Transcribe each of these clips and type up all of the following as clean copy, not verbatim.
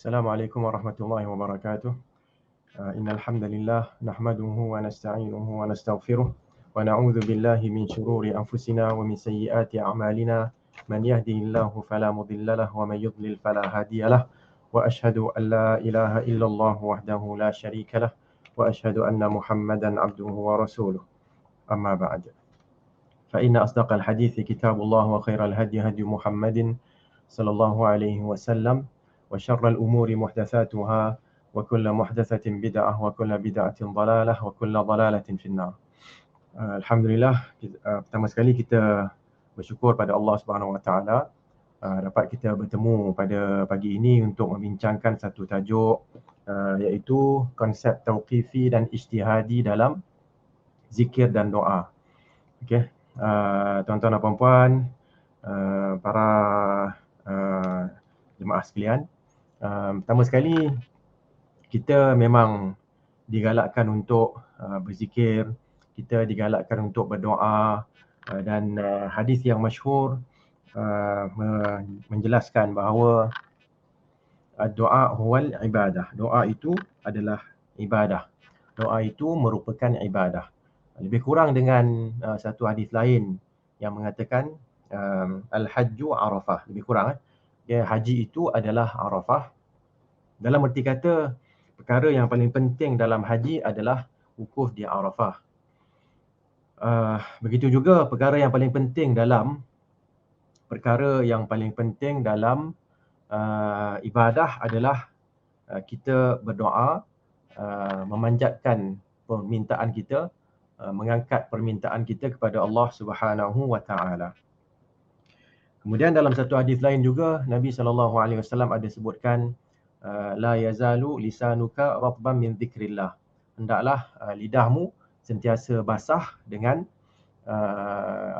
Assalamualaikum warahmatullahi wabarakatuh. Innal hamdalillah nahmaduhu wa nasta'inuhu wa nastaghfiruh wa na'udzu billahi min shururi anfusina wa min sayyiati a'malina. Man yahdihillahu fala mudilla lahu wa man yudlil fala hadiya lahu. Wa ashhadu an la ilaha illallah wahdahu la syarika lah wa ashhadu anna Muhammadan 'abduhu wa rasuluh. Amma ba'd. Fa inna asdaqal hadithi kitabullah wa khairal hadi hadi Muhammadin sallallahu alaihi wasallam wa syarral umuri muhdatsatuha wa kullu muhdatsatin bid'ah wa kullu bid'atin dhalalah wa kullu dhalalatin finnar. Alhamdulillah, pertama sekali kita bersyukur pada Allah Subhanahu Wa Taala dapat kita bertemu pada pagi ini untuk membincangkan satu tajuk iaitu konsep tauqifi dan ijtihadi dalam zikir dan doa. Okey, tuan-tuan dan puan-puan, para jemaah sekalian, pertama sekali kita memang digalakkan untuk berzikir, kita digalakkan untuk berdoa, dan hadis yang masyhur menjelaskan bahawa doa huwal ibadah. Doa itu adalah ibadah. Doa itu merupakan ibadah. Lebih kurang dengan satu hadis lain yang mengatakan al-hajju arafah. Lebih kurang haji itu adalah arafah. Dalam erti kata, perkara yang paling penting dalam haji adalah wukuf di arafah. Begitu juga perkara yang paling penting dalam ibadah adalah kita berdoa, memanjatkan permintaan kita, mengangkat permintaan kita kepada Allah Subhanahu wa Taala. Kemudian dalam satu hadis lain juga Nabi SAW ada sebutkan la yazalu lisanuka ratban min dzikrillah. Hendaklah lidahmu sentiasa basah dengan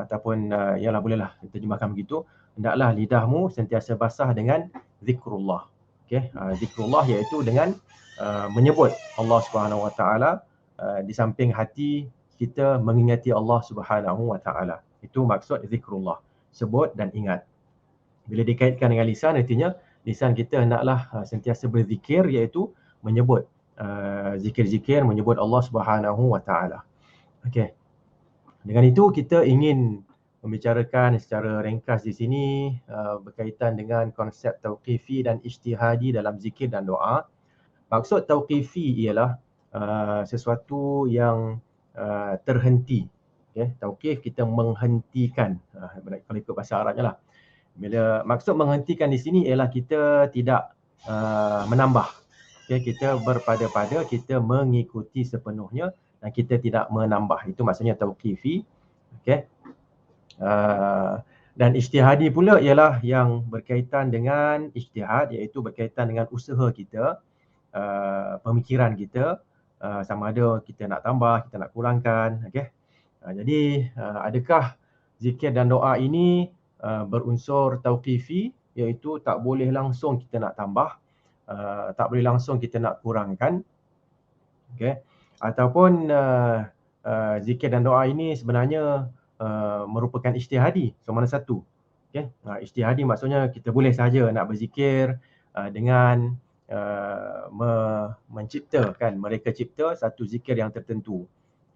ataupun ialah bolehlah terjemahkan begitu, hendaklah lidahmu sentiasa basah dengan zikrullah. Okey, zikrullah iaitu dengan menyebut Allah Subhanahu Wa Taala, di samping hati kita mengingati Allah Subhanahu Wa Taala. Itu maksud zikrullah, sebut dan ingat. Bila dikaitkan dengan lisan, artinya lisan kita hendaklah sentiasa berzikir, iaitu menyebut zikir-zikir, menyebut Allah Subhanahu Wa Taala. Okey. Dengan itu kita ingin membicarakan secara ringkas di sini berkaitan dengan konsep tauqifi dan ijtihadi dalam zikir dan doa. Maksud tauqifi ialah sesuatu yang terhenti. Okay? Tauqif kita menghentikan. Kalau ikut bahasa Arabnya lah. Bila maksud menghentikan di sini ialah kita tidak menambah. Okay? Kita berpada-pada, kita mengikuti sepenuhnya dan kita tidak menambah. Itu maksudnya tauqifi. Okay? Dan ijtihadi pula ialah yang berkaitan dengan ijtihad, iaitu berkaitan dengan usaha kita, pemikiran kita, sama ada kita nak tambah, kita nak kurangkan. Okay? Jadi adakah zikir dan doa ini berunsur tauqifi, iaitu tak boleh langsung kita nak tambah, tak boleh langsung kita nak kurangkan. Okay? Ataupun zikir dan doa ini sebenarnya merupakan ijtihadi, so mana satu. Okay? Ijtihadi maksudnya kita boleh sahaja nak berzikir dengan menciptakan, mereka cipta satu zikir yang tertentu.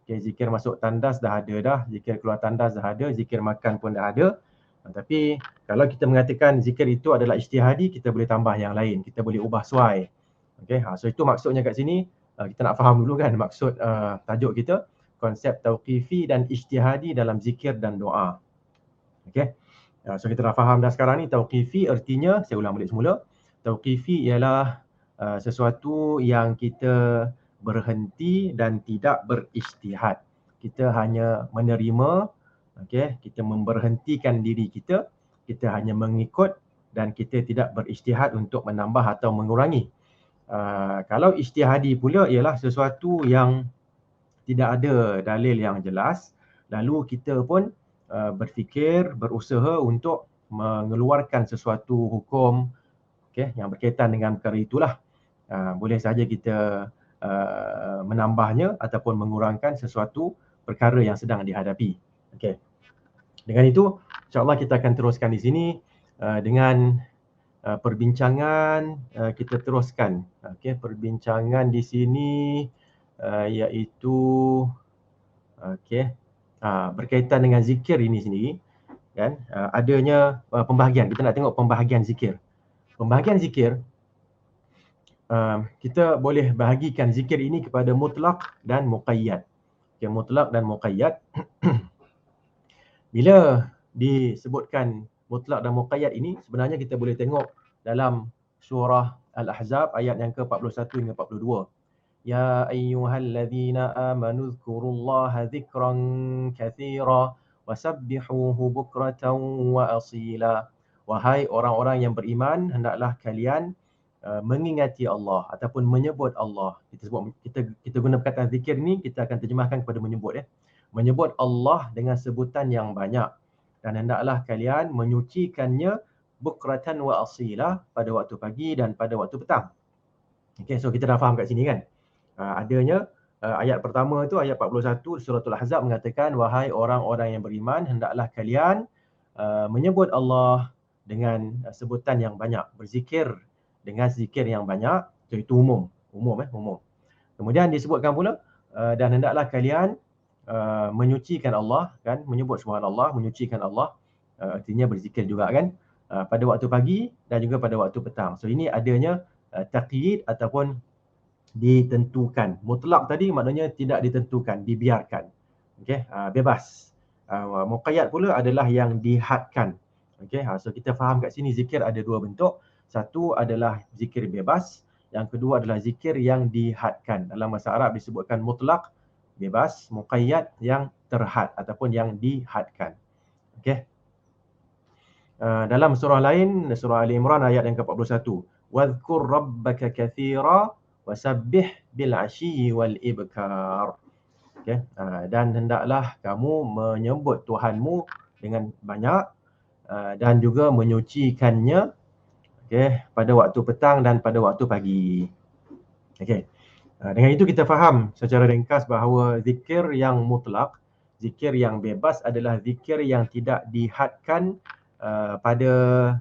Okay, zikir masuk tandas dah ada dah, zikir keluar tandas dah ada, zikir makan pun dah ada. Tapi kalau kita mengatakan zikir itu adalah ijtihadi, kita boleh tambah yang lain, kita boleh ubah suai. Okay, so itu maksudnya kat sini. Kita nak faham dulu kan maksud tajuk kita, konsep tauqifi dan ijtihadi dalam zikir dan doa. Okay, so kita dah faham dah sekarang ni. Tauqifi artinya, saya ulang balik semula, tauqifi ialah sesuatu yang kita berhenti dan tidak berijtihad. Kita hanya menerima, okay, kita memberhentikan diri kita, kita hanya mengikut dan kita tidak berijtihad untuk menambah atau mengurangi. Kalau ijtihadi pula ialah sesuatu yang tidak ada dalil yang jelas, lalu kita pun berfikir, berusaha untuk mengeluarkan sesuatu hukum, okay, yang berkaitan dengan perkara itulah. Boleh saja kita menambahnya ataupun mengurangkan sesuatu perkara yang sedang dihadapi. Okay. Dengan itu, insyaAllah kita akan teruskan di sini dengan perbincangan kita teruskan. Okey, perbincangan di sini iaitu okey, berkaitan dengan zikir ini sendiri kan, adanya pembahagian. Kita nak tengok pembahagian zikir. Pembahagian zikir, kita boleh bahagikan zikir ini kepada mutlak dan muqayyad. Okay, mutlak dan muqayyad. Bila disebutkan mutlak dan muqayyad ini, sebenarnya kita boleh tengok dalam surah Al-Ahzab ayat yang ke-41 hingga 42. Ya ayyuhalladzina amanu dzkurullaha dzikran katsira wasabbihuhu bukratan wa asila. Wahai orang-orang yang beriman, hendaklah kalian mengingati Allah ataupun menyebut Allah. Kita guna perkataan zikir ni, kita akan terjemahkan kepada menyebut menyebut Allah dengan sebutan yang banyak, dan hendaklah kalian menyucikannya bukratan wa asila, pada waktu pagi dan pada waktu petang. Okey, so kita dah faham kat sini kan. Adanya ayat pertama tu, ayat 41 suratul Ahzab mengatakan, wahai orang-orang yang beriman, hendaklah kalian menyebut Allah dengan sebutan yang banyak, berzikir dengan zikir yang banyak. So, itu umum. Kemudian disebutkan pula dan hendaklah kalian menyucikan Allah kan, menyebut subhanallah, menyucikan Allah, artinya berzikir juga kan, pada waktu pagi dan juga pada waktu petang. So ini adanya taqyid ataupun ditentukan. Mutlak tadi maknanya tidak ditentukan, dibiarkan. Okey, bebas. Muqayyad pula adalah yang dihadkan. Okey, so kita faham kat sini zikir ada dua bentuk. Satu adalah zikir bebas, yang kedua adalah zikir yang dihadkan. Dalam bahasa Arab disebutkan mutlak, bebas, muqayyad yang terhad ataupun yang dihadkan. Okey. Dalam surah lain, surah Ali Imran ayat yang ke-41, wadhkur rabbaka katsira wasabbih bil ashyi wal ibkar. Okey, dan hendaklah kamu menyebut Tuhanmu dengan banyak dan juga menyucikannya, okey, pada waktu petang dan pada waktu pagi. Okey. Dengan itu kita faham secara ringkas bahawa zikir yang mutlak, zikir yang bebas adalah zikir yang tidak dihadkan pada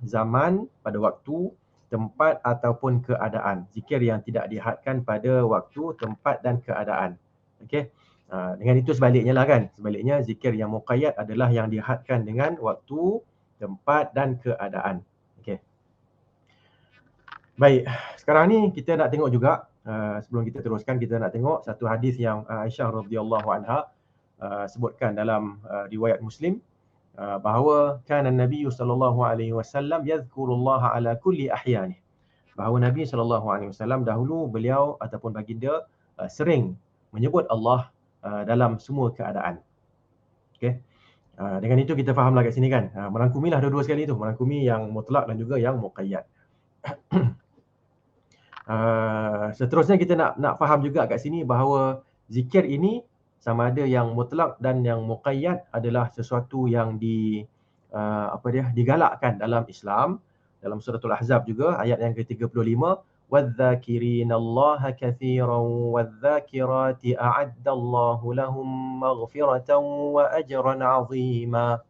zaman, pada waktu, tempat ataupun keadaan. Zikir yang tidak dihadkan pada waktu, tempat dan keadaan. Okey. Dengan itu sebaliknya lah kan. Sebaliknya zikir yang muqayyad adalah yang dihadkan dengan waktu, tempat dan keadaan. Okey. Baik, sekarang ni kita nak tengok juga, sebelum kita teruskan, kita nak tengok satu hadis yang Aisyah radhiyallahu anha sebutkan dalam riwayat Muslim, bahawa kana Nabi sallallahu alaihi wasallam yadhkurullaha ala kulli ahyanih. Bahawa Nabi sallallahu alaihi wasallam dahulu beliau ataupun baginda sering menyebut Allah dalam semua keadaan. Okey. Dengan itu kita fahamlah kat sini kan. Merangkumilah dua-dua sekali tu, merangkumi yang mutlak dan juga yang muqayyad. Seterusnya kita nak faham juga kat sini bahawa zikir ini sama ada yang mutlak dan yang muqayyad adalah sesuatu yang digalakkan dalam Islam. Dalam suratul Ahzab juga ayat yang ke-35, wadh-dhakirinallaha katsiran wadh-dhakirati a'addallahu lahum maghfiratan wa ajran 'azima.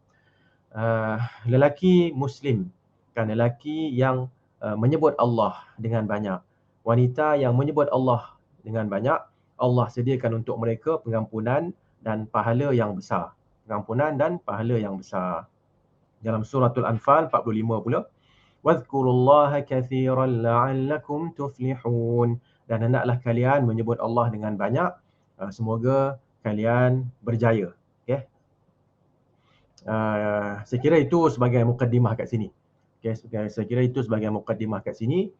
Lelaki muslim kan, lelaki yang menyebut Allah dengan banyak, wanita yang menyebut Allah dengan banyak, Allah sediakan untuk mereka pengampunan dan pahala yang besar. Pengampunan dan pahala yang besar. Dalam suratul Anfal 45 pula, wadhkurullaha katsiran la'allakum tuflihun. Dan hendaklah kalian menyebut Allah dengan banyak, semoga kalian berjaya. Okay? Saya kira itu sebagai mukaddimah kat sini. Okay, saya kira itu sebagai mukaddimah kat sini.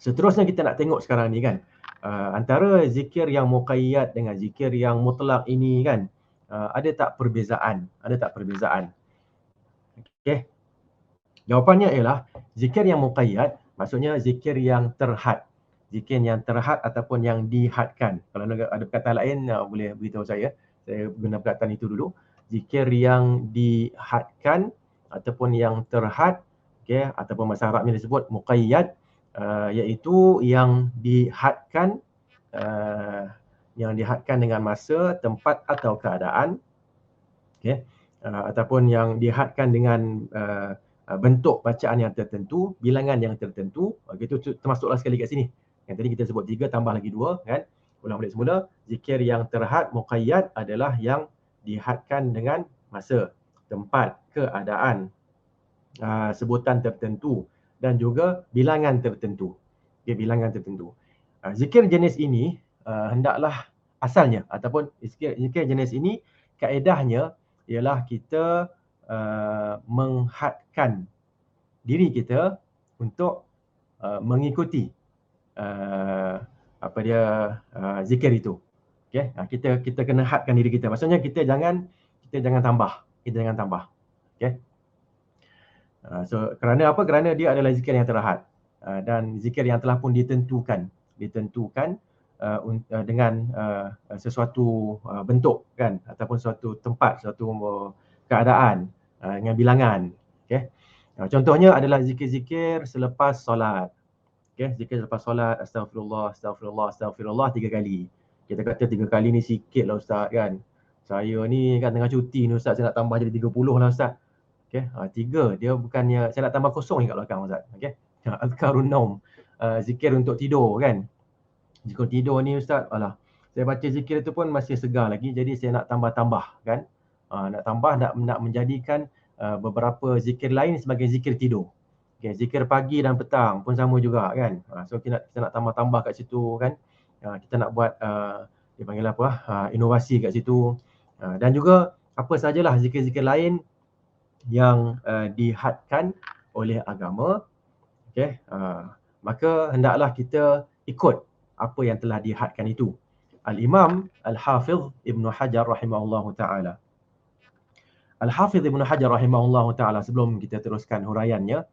Seterusnya kita nak tengok sekarang ni kan, antara zikir yang muqayyad dengan zikir yang mutlak ini kan, ada tak perbezaan? Okey. Jawapannya ialah zikir yang muqayyad maksudnya zikir yang terhad. Zikir yang terhad ataupun yang dihadkan. Kalau ada perkataan lain boleh beritahu saya. Saya guna perkataan itu dulu. Zikir yang dihadkan ataupun yang terhad, okey, ataupun bahasa Arabnya disebut muqayyad, iaitu yang dihadkan dengan masa, tempat atau keadaan, okey, ataupun yang dihadkan dengan bentuk bacaan yang tertentu, bilangan yang tertentu. Itu termasuklah sekali kat sini. Yang tadi kita sebut 3 tambah lagi 2 kan. Ulang balik semula, zikir yang terhad muqayyad adalah yang dihadkan dengan masa, tempat, keadaan, sebutan tertentu dan juga bilangan tertentu. Okay, bilangan tertentu. Zikir jenis ini hendaklah asalnya ataupun zikir jenis ini kaedahnya ialah kita menghadkan diri kita untuk mengikuti zikir itu. Okey, kita kena hadkan diri kita. Maksudnya kita jangan tambah. Okey. So kerana apa? Kerana dia adalah zikir yang terhad dan zikir yang telah pun ditentukan dengan sesuatu bentuk kan, ataupun suatu tempat, suatu keadaan dengan bilangan. Okey. Contohnya adalah zikir-zikir selepas solat. Okey, zikir selepas solat, astagfirullah, astagfirullah, astagfirullah 3 kali. Kita kata 3 kali ni sikitlah ustaz kan. Saya ni kan tengah cuti ni ustaz, saya nak tambah jadi 30 lah ustaz. Okey, 3 dia bukannya saya nak tambah kosong kat belakang ustaz. Okey. Azkarun naum, zikir untuk tidur kan. Zikir tidur ni ustaz, alah, saya baca zikir tu pun masih segar lagi, jadi saya nak tambah-tambah kan. Nak tambah, nak menjadikan beberapa zikir lain sebagai zikir tidur. Okay, zikir pagi dan petang pun sama juga kan. So kita nak tambah-tambah kat situ kan. Kita nak buat dia panggil apa? Inovasi kat situ. Dan juga apa sajalah zikir-zikir lain yang dihadkan oleh agama. Okay, maka hendaklah kita ikut apa yang telah dihadkan itu. Al-Imam Al-Hafidh Ibn Hajar rahimahullahu ta'ala. Al-Hafidh Ibn Hajar rahimahullahu ta'ala, sebelum kita teruskan huraiannya,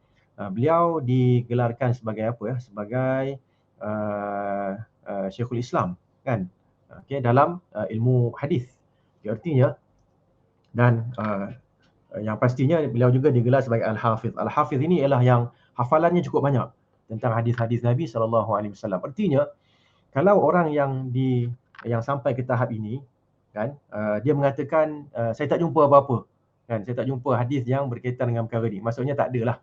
beliau digelarkan sebagai apa ya? Sebagai Syekhul Islam kan. Okay, dalam ilmu hadis. Artinya dan yang pastinya beliau juga digelar sebagai Al-Hafidh. Al-Hafidh ini ialah yang hafalannya cukup banyak tentang hadis-hadis Nabi SAW. Artinya kalau orang yang sampai ke tahap ini kan, dia mengatakan saya tak jumpa apa-apa kan, saya tak jumpa hadis yang berkaitan dengan perkara ni. Maksudnya tak adalah.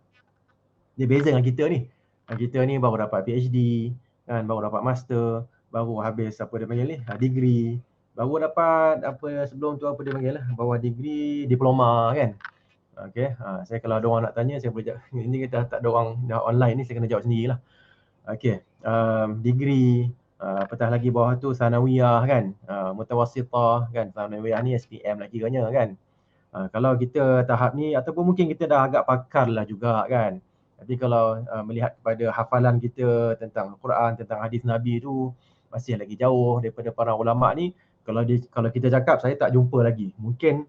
Dia beza dengan kita ni. Kita ni baru dapat PhD kan, baru dapat master, baru habis apa dia panggil ni, degree, baru dapat apa sebelum tu apa dia panggil lah, bawah degree, diploma kan. Okey, saya kalau ada orang nak tanya saya boleh jawab. Ini kita tak ada orang dah online ni, saya kena jawab sendirilah. Okey, degree, apatah lagi bawah tu sanawiyah kan, mutawassithah kan, sanawiyah ni SPM lah kiranya kan. Kalau kita tahap ni ataupun mungkin kita dah agak pakar lah juga kan. Tapi kalau melihat kepada hafalan kita tentang Quran, tentang hadis Nabi tu masih lagi jauh daripada para ulama ni. Kalau kita cakap saya tak jumpa lagi, mungkin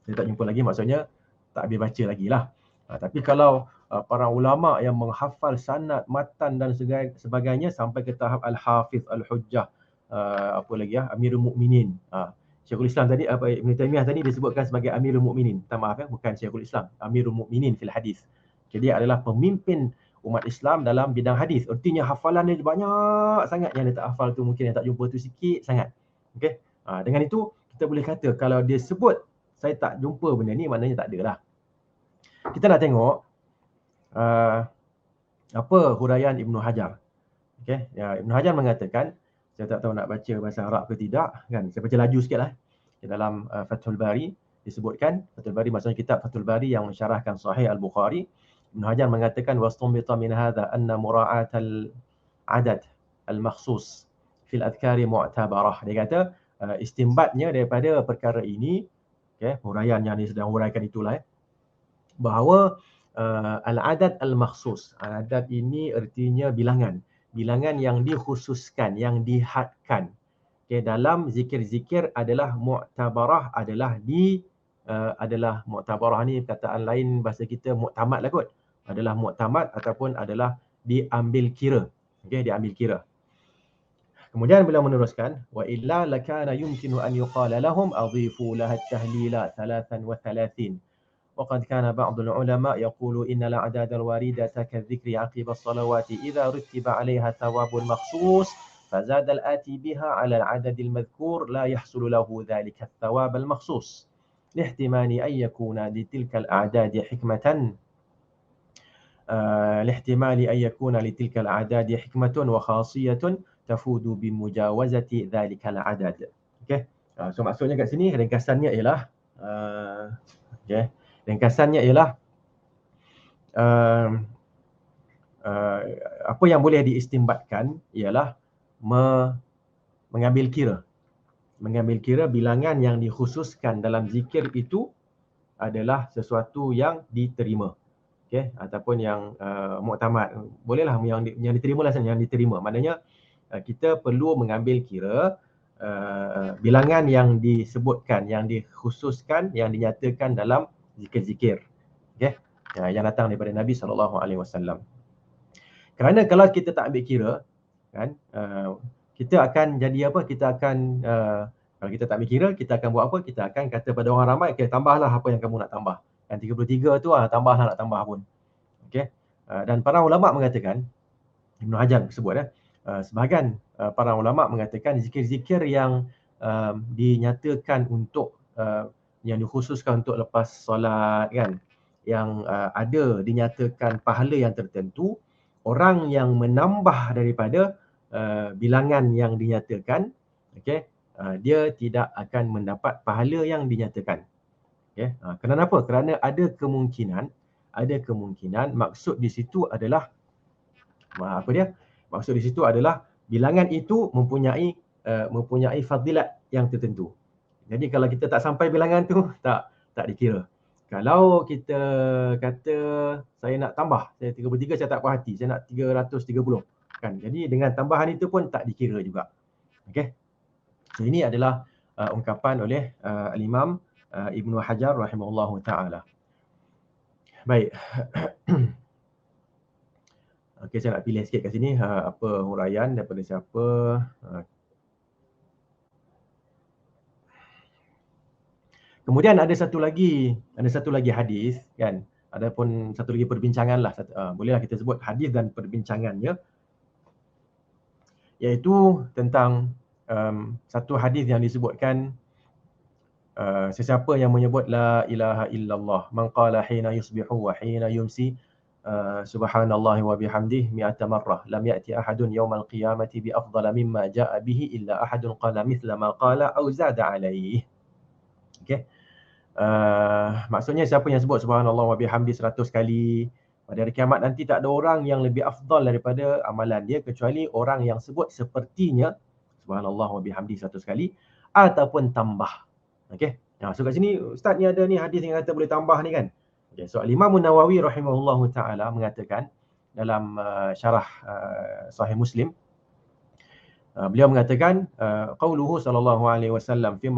saya tak jumpa lagi maksudnya tak habis baca lagi lah. Tapi kalau para ulama yang menghafal sanad, matan dan sebagainya sampai ke tahap Al-Hafidh, Al-Hujjah, apa lagi ya, Amirul Mukminin. Syekhul Islam tadi, Ibn Taymiyah tadi disebutkan sebagai Amirul Mukminin. Minta maaf ya, bukan Syekhul Islam, Amirul Mukminin fil hadis. Jadi dia adalah pemimpin umat Islam dalam bidang hadis. Artinya hafalan dia banyak sangat, yang dia tak hafal tu mungkin yang tak jumpa tu sikit sangat. Okey. Dengan itu kita boleh kata kalau dia sebut saya tak jumpa benda ni, maknanya tak ada lah. Kita nak tengok apa huraian Ibn Hajar. Okey, ya, Ibn Hajar mengatakan, saya tak tahu nak baca bahasa Arab ke tidak kan. Saya baca laju sikitlah. Di dalam Fathul Bari disebutkan, Fathul Bari maksudnya kitab Fathul Bari yang mensyarahkan Sahih Al-Bukhari. Ibn Hajar mengatakan wastunbita min hadha anna mura'at al-adad al-makhsus fil adhkari mu'tabarah. Dia kata istimbatnya daripada perkara ini, okey, huraian yang ni sedang huraikan itulah bahawa al-adad al-makhsus. Adad ini artinya bilangan. Bilangan yang dikhususkan, yang dihadkan. Okay, dalam zikir-zikir adalah mu'tabarah, adalah mu'tabarah ni perkataan lain bahasa kita mu'tamad lah kot. Adalah mu'tamad ataupun adalah diambil kira. Okay, diambil kira. Kemudian beliau meneruskan, wa illa lakana yumkinu an yuqala lahum adhifu laha at-tahlila 33. وقد كان بعض العلماء يقول إن الأعداد الواردة كالذكر عقب الصلوات إذا رتب عليها ثواب مخصوص فزاد الآتي بها على العدد المذكور لا يحصل له ذلك الثواب المخصوص لاحتمال أن يكون لتلك الأعداد حكمة لاحتمال أن يكون لتلك الأعداد حكمة وخاصية تفوض بمجاوزة ذلك العدد. Okay. So maksudnya kat sini ringkasannya ialah ringkasannya ialah apa yang boleh diistimbatkan ialah mengambil kira bilangan yang dikhususkan dalam zikir itu adalah sesuatu yang diterima. Okay, ataupun yang muktamad, bolehlah yang diterima lah, yang diterima. Maknanya kita perlu mengambil kira bilangan yang disebutkan, yang dikhususkan, yang dinyatakan dalam zikir-zikir. Okay, yang datang daripada Nabi SAW. Kerana kalau kita tak ambil kira, kan, kita akan jadi apa? Kita akan kalau kita tak ambil kira, kita akan buat apa? Kita akan kata pada orang ramai, okay, tambahlah apa yang kamu nak tambah. Yang 33 tu tambahlah nak tambah pun. Okay. Dan para ulama mengatakan, Ibn Hajar sebut sebahagian para ulama mengatakan zikir-zikir yang dinyatakan untuk yang dikhususkan untuk lepas solat, kan, yang ada dinyatakan pahala yang tertentu, orang yang menambah daripada bilangan yang dinyatakan, okay, dia tidak akan mendapat pahala yang dinyatakan. Okay. Kenapa? Kerana ada kemungkinan maksud di situ adalah maksud di situ adalah bilangan itu mempunyai fadilat yang tertentu. Jadi kalau kita tak sampai bilangan tu, tak dikira. Kalau kita kata saya nak tambah, saya 33 saya tak puas hati, saya nak 330, kan. Jadi dengan tambahan itu pun tak dikira juga. Okey. So ini adalah ungkapan oleh Al-Imam Ibn Hajar rahimahullahu taala. Baik. Okey, saya nak pilih sikit kat sini apa huraian daripada siapa. Kemudian ada satu lagi hadis, kan. Adapun satu lagi perbincangan lah, bolehlah kita sebut hadis dan perbincangannya, iaitu tentang satu hadis yang disebutkan sesiapa yang menyebut la ilaha illallah man qala hina yusbihu wa hina yumsi subhanallahi wa bihamdihi mi'ata marrah lam ya'ti ahadun yawmal qiyamati bi afdala mimma ja'a bihi illa ahadun qala mithla ma qala aw zada alaihi. Okey. Maksudnya siapa yang sebut subhanallah wa bihamdi 100 kali, pada hari kiamat nanti tak ada orang yang lebih afdal daripada amalan dia kecuali orang yang sebut sepertinya subhanallah wa bihamdi 100 kali ataupun tambah. Okey. So kat sini ustaz ni ada ni hadis yang kata boleh tambah ni, kan. Okay, so Imam Nawawi rahimahullahu taala mengatakan dalam syarah Sahih Muslim, beliau mengatakan qauluhu sallallahu alaihi wasallam fi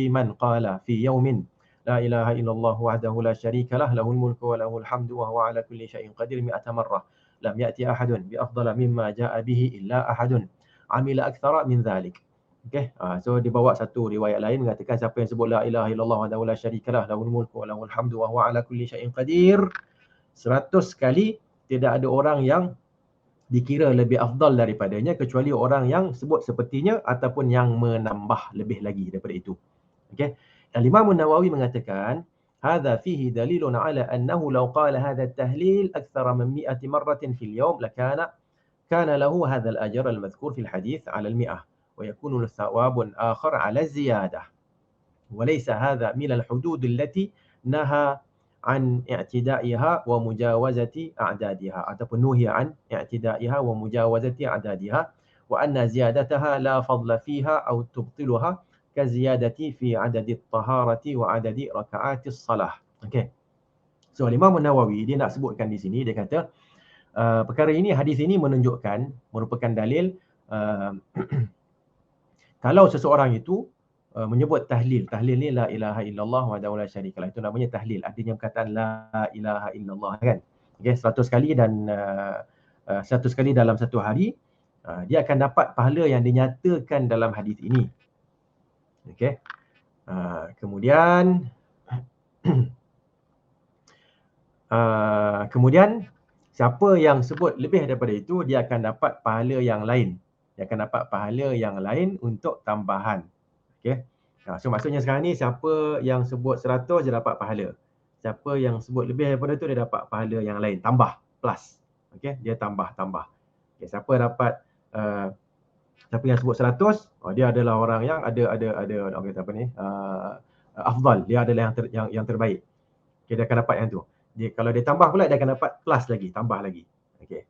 man qala fi yaumin la ilaha illallah wahdahu la syarika lah lahul mulku wa lahul hamdu wa huwa ala kulli syai'in qadir mi'ata marrah lam ya'ti ahadun bi afdala mimma ja'a bihi illa ahadun amila aktsara min dhalik. Okay, so dibawa satu riwayat lain mengatakan siapa yang sebut la ilaha illallah wahdahu la syarika lah lahul mulku wa lahul hamdu wa huwa ala kulli syai'in qadir 100 kali, tidak ada orang yang dikira lebih afdal daripadanya kecuali orang yang sebut sepertinya ataupun yang menambah lebih lagi daripada itu. Okey. Al-Imam Nawawi mengatakan hadza fihi dalilun ala annahu law qala hadha at-tahlil akthara min 100 marratin fil yawm kana lahu hadha al-ajr al-madhkur fil hadith ala al-100 wa yakunu thawabun akhar ala az-ziyadah. وليس هذا من الحدود التي نهى عن اعتدائها ومجاوزة أعدادها ataupun nuhi عن اعتدائها ومجاوزة أعدادها وأن زيادتها لا فضل فيها أو تبطلها كزيادة في عدد الطهارة وعدد ركعات الصلاة. Okay. So Imam Nawawi dia nak sebutkan di sini, dia kata perkara ini, hadis ini merupakan dalil kalau seseorang itu menyebut tahlil ni la ilaha illallah wahdahu la syarika lah, itu namanya tahlil, artinya perkataan la ilaha illallah, kan. Okey, 100 kali dan 100 kali dalam satu hari, dia akan dapat pahala yang dinyatakan dalam hadis ini. Okey. Kemudian siapa yang sebut lebih daripada itu, dia akan dapat pahala yang lain. Dia akan dapat pahala yang lain untuk tambahan. Okay. So maksudnya sekarang ni siapa yang sebut 100 dia dapat pahala. Siapa yang sebut lebih daripada tu dia dapat pahala yang lain, tambah, plus. Okey, dia tambah. Okey, siapa dapat siapa yang sebut 100, dia adalah orang yang ada orang kata apa ni? Afdal, dia adalah yang terbaik. Okey, dia akan dapat yang tu. Kalau dia tambah pula, dia akan dapat plus lagi, tambah lagi. Okey.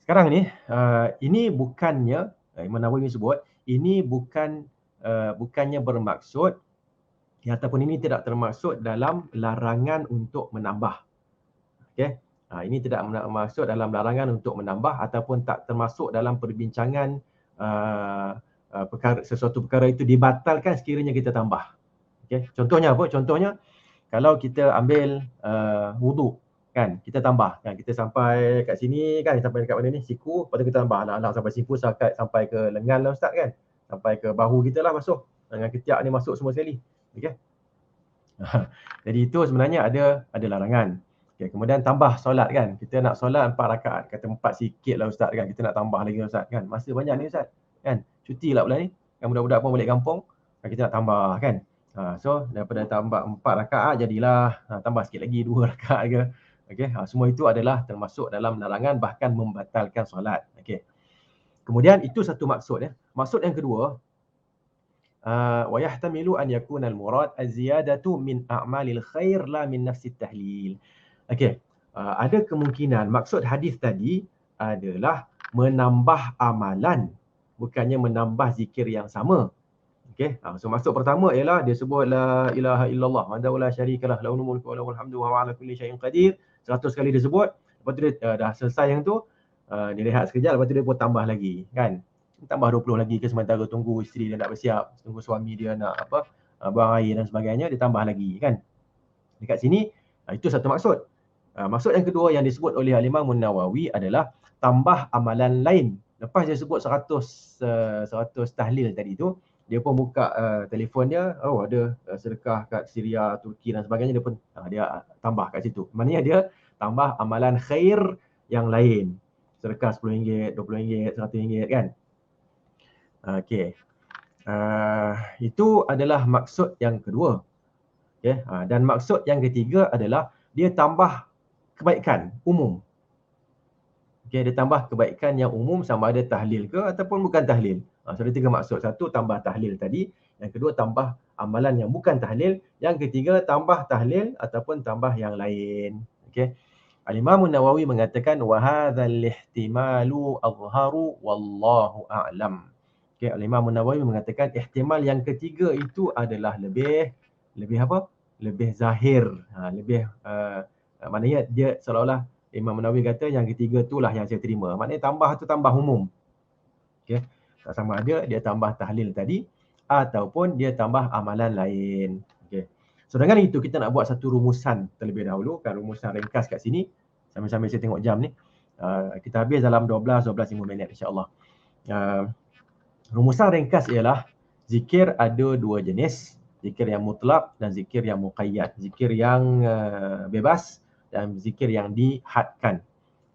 Sekarang ni, ini bukannya, Imam Nawawi sebut, ini bukannya bermaksud, ataupun ini tidak termaksud dalam larangan untuk menambah. Okey. Ini tidak bermaksud dalam larangan untuk menambah ataupun tak termasuk dalam perbincangan sesuatu perkara itu dibatalkan sekiranya kita tambah. Okey. Contohnya apa? Contohnya, kalau kita ambil wuduk kan, kita tambah kan, kita sampai kat sini kan, sampai dekat mana ni, siku, lepas tu kita tambah alang-alang sampai siku, sampai ke lengan lah ustaz kan, sampai ke bahu kita lah masuk, dengan ketiak ni masuk semua sekali. Okey. Jadi itu sebenarnya ada larangan. Okay, kemudian tambah solat kan, kita nak solat 4 rakaat, kata 4 sikit lah ustaz kan, kita nak tambah lagi ustaz kan, masa banyak ni ustaz kan, cuti lah bulan ni kan, budak-budak pun balik kampung kan, kita nak tambah kan. So daripada tambah 4 rakaat jadilah tambah sikit lagi 2 rakaat ke. Okey, semua itu adalah termasuk dalam larangan, bahkan membatalkan solat. Okey. Kemudian itu satu maksud ya. Maksud yang kedua, wa yahtamilu an yakuna al-murad az-ziyadatu min a'malil khair la min nafsi tahlil. Okey. Ada kemungkinan maksud hadis tadi adalah menambah amalan, bukannya menambah zikir yang sama. Okey. So maksud pertama ialah dia sebut la ilaha illallah wahdahu la syarikalah lahul mulku wa lahul hamdu wa huwa ala kulli syai'in qadir. 100 kali dia sebut, lepas tu dia dah selesai yang tu, dia rehat sekejap, lepas tu dia pun tambah lagi kan. Tambah 20 lagi ke, sementara tunggu isteri dia nak bersiap, tunggu suami dia nak buang air dan sebagainya, dia tambah lagi kan. Dekat sini itu satu maksud. Maksud yang kedua yang disebut oleh Imam Nawawi adalah tambah amalan lain. Lepas dia sebut 100 tahlil tadi tu, dia pun buka telefon dia, ada sedekah kat Syria, Turki dan sebagainya, dia pun dia tambah kat situ. Maknanya dia tambah amalan khair yang lain. Sedekah RM10, RM20, RM100 kan. Okey. Itu adalah maksud yang kedua. Okay. Dan maksud yang ketiga adalah dia tambah kebaikan umum. Okay, dia tambah kebaikan yang umum, sama ada tahlil ke ataupun bukan tahlil. So ada 3 maksud. Satu, tambah tahlil tadi. Yang kedua, tambah amalan yang bukan tahlil. Yang ketiga, tambah tahlil ataupun tambah yang lain. Okay. Al-Imam Nawawi mengatakan wa hadzal ihtimalu azharu wallahu a'lam. Okay, Al-Imam Nawawi mengatakan ihtimal yang ketiga itu adalah lebih apa? Lebih zahir. Maknanya dia seolah-olah Imam Nawawi kata yang ketiga itulah yang saya terima. Maknanya tambah tu tambah umum. Okay. Sama ada dia tambah tahlil tadi ataupun dia tambah amalan lain. Okay. So dengan itu kita nak buat satu rumusan terlebih dahulu. Kan rumusan ringkas kat sini. Sambil-sambil saya tengok jam ni. Kita habis dalam 12-5 minit insyaAllah. Rumusan ringkas ialah zikir ada 2 jenis. Zikir yang mutlak dan zikir yang muqayyad. Zikir yang bebas dan zikir yang dihadkan.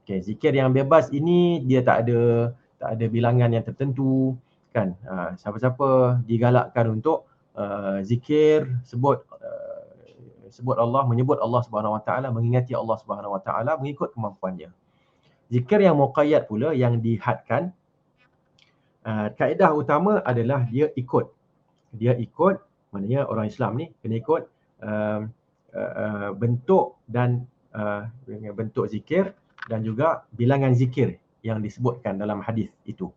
Okay, zikir yang bebas ini dia tak ada bilangan yang tertentu kan. Siapa-siapa digalakkan untuk zikir, sebut Allah, menyebut Allah Subhanahu Wa Taala, mengingati Allah Subhanahu Wa Taala mengikut kemampuannya. Zikir yang muqayyad pula, yang dihadkan, kaedah utama adalah dia ikut. Maknanya orang Islam ni kena ikut bentuk dan bentuk zikir dan juga bilangan zikir yang disebutkan dalam hadis itu.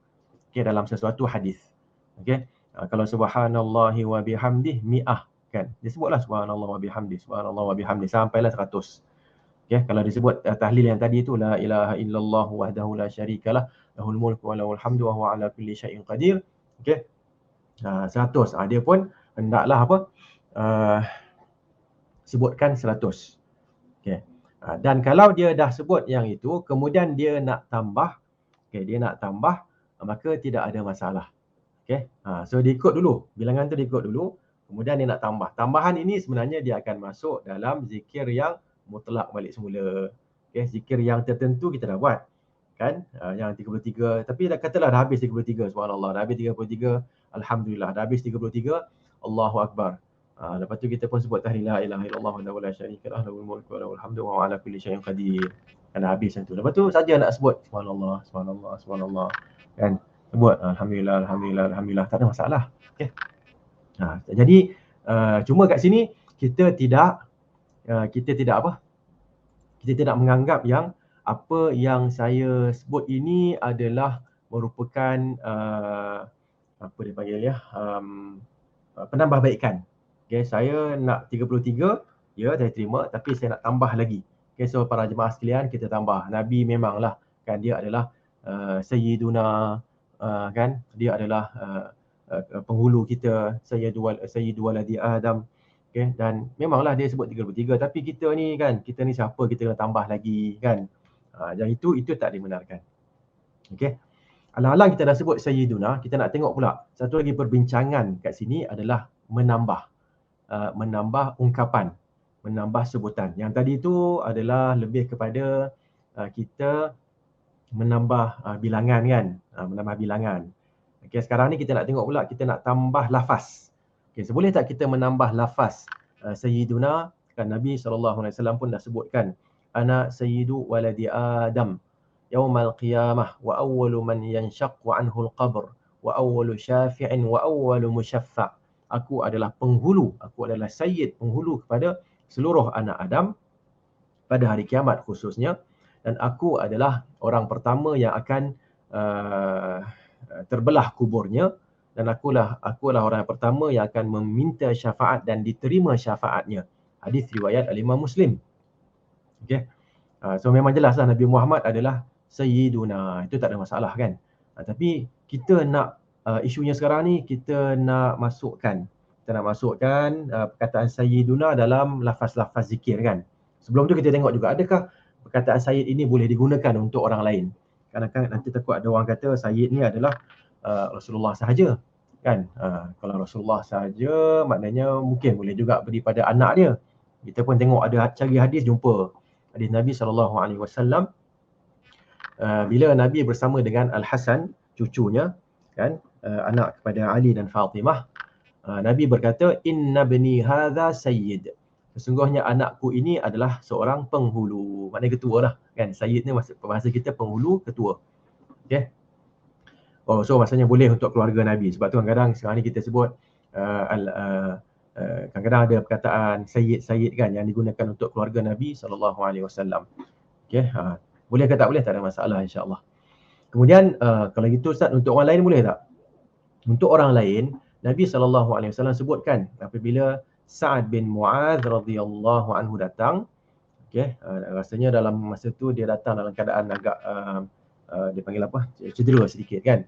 Okey, dalam sesuatu hadis. Okey. Kalau subhanallahi wa bihamdih mi'ah kan. Disebutlah subhanallah wa bihamdih, subhanallah wa bihamdih sampailah 100. Okey, kalau disebut tahlil yang tadi itu la ilaha illallah wahdahu la syarikalah lahul mulku wa lahul hamdu wa huwa ala kulli syai'in qadir. Okey. 100. Dia pun hendaklah apa? Sebutkan 100. Okey. Dan kalau dia dah sebut yang itu, kemudian dia nak tambah, maka tidak ada masalah. Okey. So dia ikut dulu, bilangan tu dia ikut dulu, kemudian dia nak tambah. Tambahan ini sebenarnya dia akan masuk dalam zikir yang mutlak balik semula. Okey, zikir yang tertentu kita dah buat. Kan? Yang 33, tapi katalah dah habis 33, subhanallah, dah habis 33, alhamdulillah, dah habis 33, Allahu Akbar. Lepas tu kita pun sebut tahlil la ilaha illallah wa la syarika lah lahul mulku wa lahul hamdu wa ala kulli syai'in qadir. Kan habis macam tu. Lepas tu saja nak sebut subhanallah, subhanallah, subhanallah. Kan? Sebut alhamdulillah, alhamdulillah, alhamdulillah, tak ada masalah. Okey. Jadi cuma kat sini kita tidak apa? Kita tidak menganggap yang apa yang saya sebut ini adalah merupakan apa dia panggil ya, penambahbaikan. Okay, saya nak 33, ya saya terima, tapi saya nak tambah lagi. Okay, so para jemaah sekalian, kita tambah. Nabi memanglah kan dia adalah Sayyiduna, kan, dia adalah penghulu kita, Sayyidu waladi Adam. Okay, dan memanglah dia sebut 33, tapi kita ni kan, kita ni siapa, kita kena tambah lagi kan. Dan itu tak dibenarkan. Okay. Alang-alang kita dah sebut Sayyiduna, kita nak tengok pula satu lagi perbincangan kat sini adalah menambah ungkapan, menambah sebutan. Yang tadi tu adalah lebih kepada kita menambah bilangan kan, menambah bilangan. Okay, sekarang ni kita nak tengok pula, kita nak tambah lafaz. Okay, so boleh tak kita menambah lafaz Sayyiduna? Kan Nabi SAW pun dah sebutkan, ana sayyidu waladi Adam yaumal qiyamah wa awwalu man yanshaqqu anhu al-qabr wa awwalu syafi'in wa awwalu musyaffa'. Aku adalah penghulu, aku adalah sayyid, penghulu kepada seluruh anak Adam pada hari kiamat khususnya, dan aku adalah orang pertama yang akan terbelah kuburnya, dan akulah orang pertama yang akan meminta syafaat dan diterima syafaatnya. Hadis riwayat Al-Imam Muslim. Okay. So memang jelaslah Nabi Muhammad adalah Sayyiduna, itu tak ada masalah kan. Tapi kita nak isunya sekarang ni, kita nak masukkan perkataan Sayyiduna dalam lafaz-lafaz zikir kan. Sebelum tu kita tengok juga, adakah perkataan Sayyid ini boleh digunakan untuk orang lain? Kadang-kadang nanti takut ada orang kata Sayyid ni adalah Rasulullah sahaja kan. Kalau Rasulullah sahaja, maknanya mungkin boleh juga beri pada anak dia. Kita pun tengok, ada cari hadis, jumpa hadis Nabi SAW bila Nabi bersama dengan Al-Hasan, cucunya kan, anak kepada Ali dan Fatimah, Nabi berkata, inna bani hadha sayyid, sesungguhnya anakku ini adalah seorang penghulu. Maknanya ketua lah kan. Sayyid ni bahasa kita penghulu, ketua. Okay. So maksudnya boleh untuk keluarga Nabi. Sebab tu kadang-kadang sekarang ni kita sebut kadang-kadang ada perkataan sayyid kan yang digunakan untuk keluarga Nabi SAW. Okay. Boleh ke tak boleh? Tak ada masalah, insya-Allah. Kemudian kalau gitu Ustaz, untuk orang lain boleh tak? Untuk orang lain, Nabi SAW sebutkan apabila Sa'ad bin Mu'adh radhiyallahu anhu datang, okay, rasanya dalam masa tu dia datang dalam keadaan agak dia panggil apa? Cedera sedikit kan.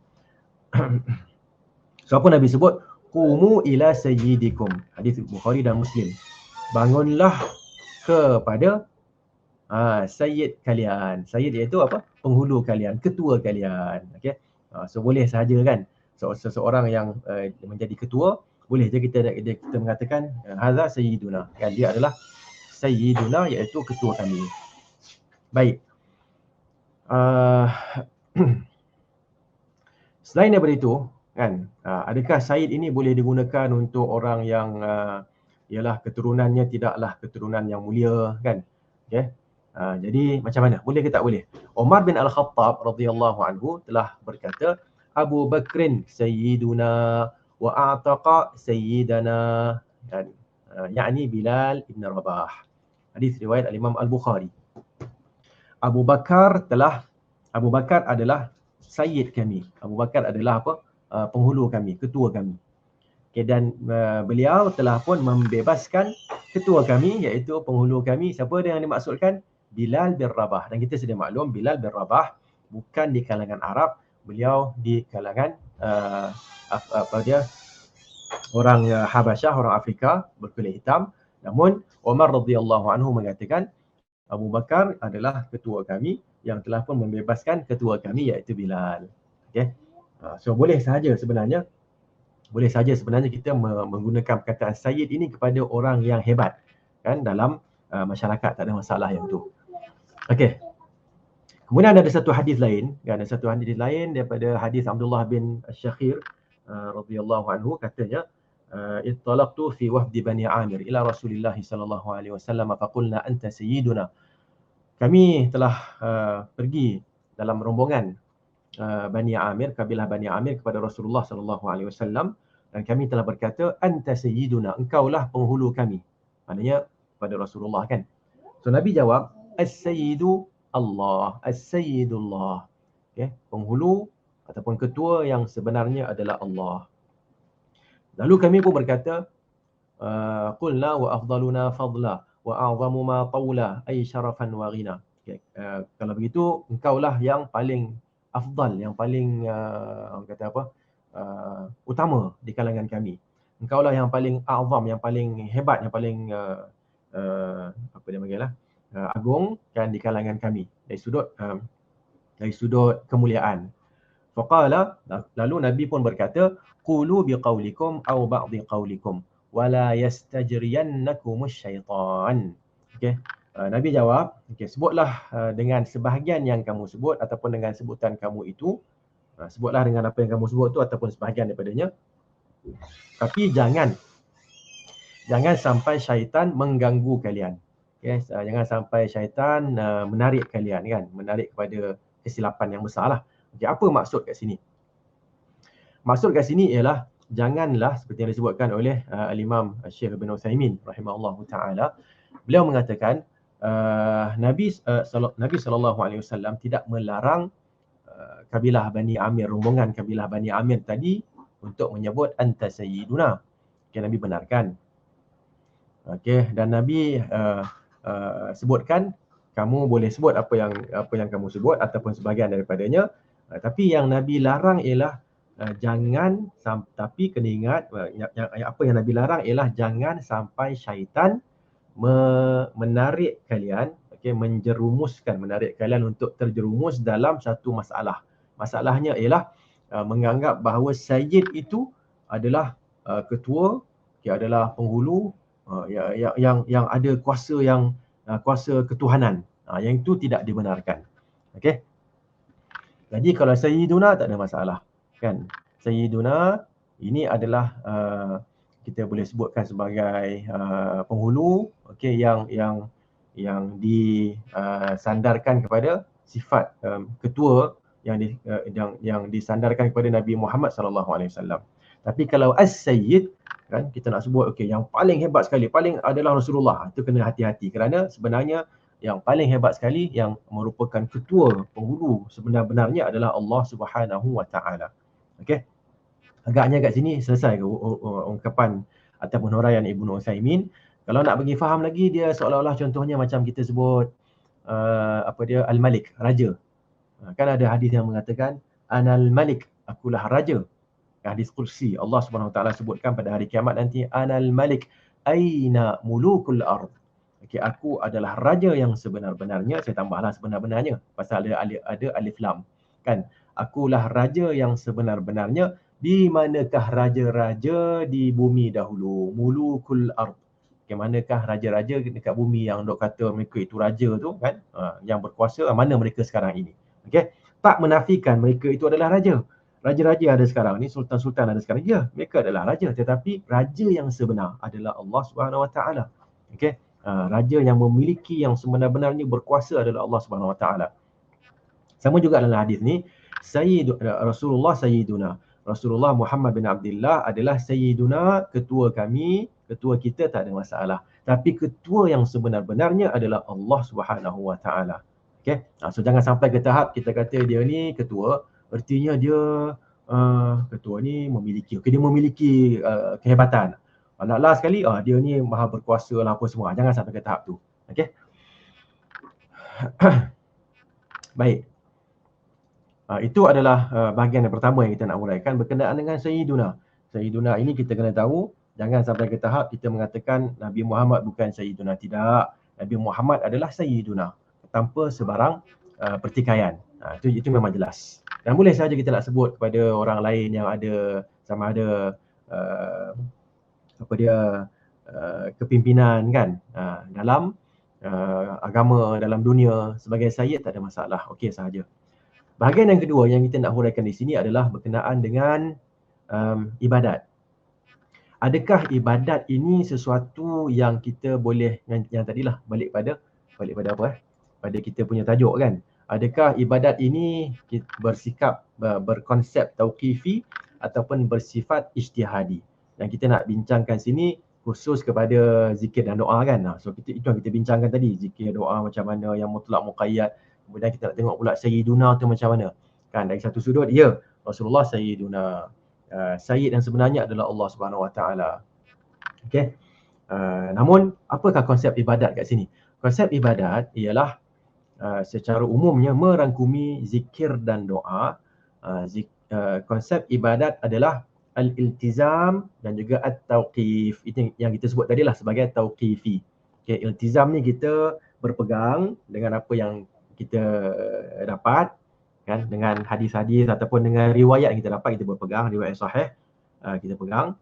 So apa Nabi sebut? Qumu ila sayyidikum. Hadis Bukhari dan Muslim. Bangunlah kepada sayyid kalian. Sayyid iaitu apa? Penghulu kalian, ketua kalian. Okey. So boleh sahaja kan. Seseorang yang menjadi ketua, boleh je kita mengatakan hadza sayyiduna. Kan dia adalah sayyiduna, iaitu ketua kami. Baik. Selain daripada itu kan, adakah sayyid ini boleh digunakan untuk orang yang ialah keturunannya tidaklah keturunan yang mulia kan. Okey. Jadi macam mana? Boleh ke tak boleh? Umar bin Al-Khattab radhiyallahu anhu telah berkata, Abu Bakrin sayyiduna wa a'taqa sayyidana, yakni Bilal ibn Rabah. Hadis riwayat Al-Imam Al-Bukhari. Abu Bakar adalah sayyid kami. Abu Bakar adalah apa? Penghulu kami, ketua kami. Okay, dan beliau telah pun membebaskan ketua kami, iaitu penghulu kami. Siapa yang dimaksudkan? Bilal bin Rabah. Dan kita sedia maklum Bilal bin Rabah bukan di kalangan Arab, beliau di kalangan orang Habasyah, orang Afrika berkulit hitam. Namun Umar radhiyallahu anhu mengatakan Abu Bakar adalah ketua kami yang telah pun membebaskan ketua kami, iaitu Bilal. Okay. So boleh sahaja sebenarnya kita menggunakan perkataan sayyid ini kepada orang yang hebat kan dalam masyarakat, tak ada masalah yang tu. Okey. Kemudian ada satu hadis lain daripada hadis Abdullah bin Syakhir radhiyallahu anhu, katanya ittalaqtu fi wafdi Bani Amir ila Rasulillah sallallahu alaihi wasallam faqulna anta sayyiduna. Kami telah pergi dalam rombongan Bani Amir, kabilah Bani Amir kepada Rasulullah sallallahu alaihi wasallam dan kami telah berkata anta sayyiduna, engkaulah penghulu kami. Maknanya pada Rasulullah kan. So Nabi jawab as-sayyidu Allah, as-sayyidullah. Okey, penghulu ataupun ketua yang sebenarnya adalah Allah. Lalu kami pun berkata qulna wa afdaluna fadla wa a'zamu ma tawla ay syarafan wa ghina. Okay. Kalau begitu engkaulah yang paling afdal, yang paling orang kata apa, utama di kalangan kami. Engkaulah yang paling a'zam, yang paling hebat, yang paling apa dia panggil lah, agung kan di kalangan kami dari sudut kemuliaan. Faqala, lalu Nabi pun berkata qulu biqaulikum aw ba'dhi qaulikum wala yastajriyannakumus syaitan. Okey. Nabi jawab, okey, sebutlah dengan sebahagian yang kamu sebut ataupun dengan sebutan kamu itu. Sebutlah dengan apa yang kamu sebut tu ataupun sebahagian daripadanya. Tapi jangan sampai syaitan mengganggu kalian. Okey, jangan sampai syaitan menarik kalian kan, menarik kepada kesilapan yang besarlah. Okey, apa maksud kat sini? Maksud kat sini ialah janganlah seperti yang disebutkan oleh Al-Imam Syekh Ibn Utsaimin rahimahullahu taala. Beliau mengatakan Nabi sallallahu alaihi wasallam tidak melarang kabilah Bani Amir, rombongan kabilah Bani Amir tadi untuk menyebut anta sayyiduna. Okay, Nabi benarkan. Okey, dan Nabi sebutkan kamu boleh sebut apa yang kamu sebut ataupun sebahagian daripadanya. Tapi yang Nabi larang ialah jangan, tapi kena ingat apa yang Nabi larang ialah jangan sampai syaitan menarik kalian, okey, menarik kalian untuk terjerumus dalam satu masalah. Masalahnya ialah menganggap bahawa sayyid itu adalah ketua, okay, adalah penghulu yang ada kuasa ketuhanan. Yang itu tidak dibenarkan. Okey. Jadi kalau sayyiduna tak ada masalah, kan? Sayyiduna ini adalah kita boleh sebutkan sebagai penghulu, okey, yang disandarkan kepada sifat ketua yang disandarkan kepada Nabi Muhammad sallallahu alaihi wasallam. Tapi kalau as-sayyid kan kita nak sebut okey yang paling hebat sekali, paling adalah Rasulullah, itu kena hati-hati kerana sebenarnya yang paling hebat sekali yang merupakan ketua penghulu sebenar-benarnya adalah Allah Subhanahu wa taala. Okey. Agaknya kat sini selesai ungkapan ataupun huraian Ibnu Utsaimin. Kalau nak bagi faham lagi, dia seolah-olah contohnya macam kita sebut Al-Malik, raja. Kan ada hadis yang mengatakan Anal Malik, akulah raja. Hadis kursi Allah Subhanahu wa taala sebutkan pada hari kiamat nanti Anal Malik aina mulukul ard. Okey, aku adalah raja yang sebenar-benarnya. Saya tambahlah sebenar-benarnya pasal ada alif lam. Kan? Akulah raja yang sebenar-benarnya. Di manakah raja-raja di bumi dahulu? Mulukul ard. Okay, manakah raja-raja dekat bumi yang dok kata mereka itu raja tu kan? Yang berkuasa, mana mereka sekarang ini? Okey. Tak menafikan mereka itu adalah raja. Raja-raja ada sekarang ni, sultan-sultan ada sekarang. Ya, mereka adalah raja, tetapi raja yang sebenar adalah Allah Subhanahu wa taala. Okey. Raja yang memiliki, yang sebenar-benarnya berkuasa adalah Allah Subhanahu wa taala. Sama juga dalam hadis ni, Rasulullah sayyiduna. Rasulullah Muhammad bin Abdullah adalah sayyiduna, ketua kami, ketua kita, tak ada masalah. Tapi ketua yang sebenar-benarnya adalah Allah Subhanahu wa taala. Okey. So jangan sampai ke tahap kita kata dia ni ketua, artinya dia ketua ni memiliki, dia memiliki kehebatan. Last sekali dia ni maha berkuasa lah apa semua. Jangan sampai ke tahap tu. Okey. Baik. Itu adalah bahagian yang pertama yang kita nak uraikan berkenaan dengan Sayyiduna. Sayyiduna ini kita kena tahu, jangan sampai ke tahap kita mengatakan Nabi Muhammad bukan Sayyiduna. Tidak. Nabi Muhammad adalah Sayyiduna tanpa sebarang pertikaian. Itu memang jelas. Dan boleh saja kita nak sebut kepada orang lain yang ada sama ada kepimpinan kan dalam agama, dalam dunia sebagai sayyid, tak ada masalah. Okey sahaja. Bahagian yang kedua yang kita nak huraikan di sini adalah berkenaan dengan ibadat. adakah ibadat ini sesuatu yang kita boleh, yang tadilah balik pada apa pada kita punya tajuk kan, adakah ibadat ini bersikap berkonsep tauqifi ataupun bersifat ijtihadi. Yang kita nak bincangkan sini khusus kepada zikir dan doa kan. So itu yang kita bincangkan tadi, zikir doa macam mana, yang mutlak muqayyad. Kemudian kita nak tengok pula sayyiduna tu macam mana. Kan dari satu sudut ya Rasulullah sayyiduna, sayyid yang sebenarnya adalah Allah Subhanahu Wa Taala. Okey. Namun apakah konsep ibadat kat sini? Konsep ibadat ialah secara umumnya merangkumi zikir dan doa. Konsep ibadat adalah al-iltizam dan juga at-tauqif. Itu yang kita sebut tadi lah sebagai tauqifi. Okay, iltizam ni kita berpegang dengan apa yang kita dapat kan, dengan hadis-hadis ataupun dengan riwayat yang kita dapat, kita berpegang, riwayat sahih kita pegang.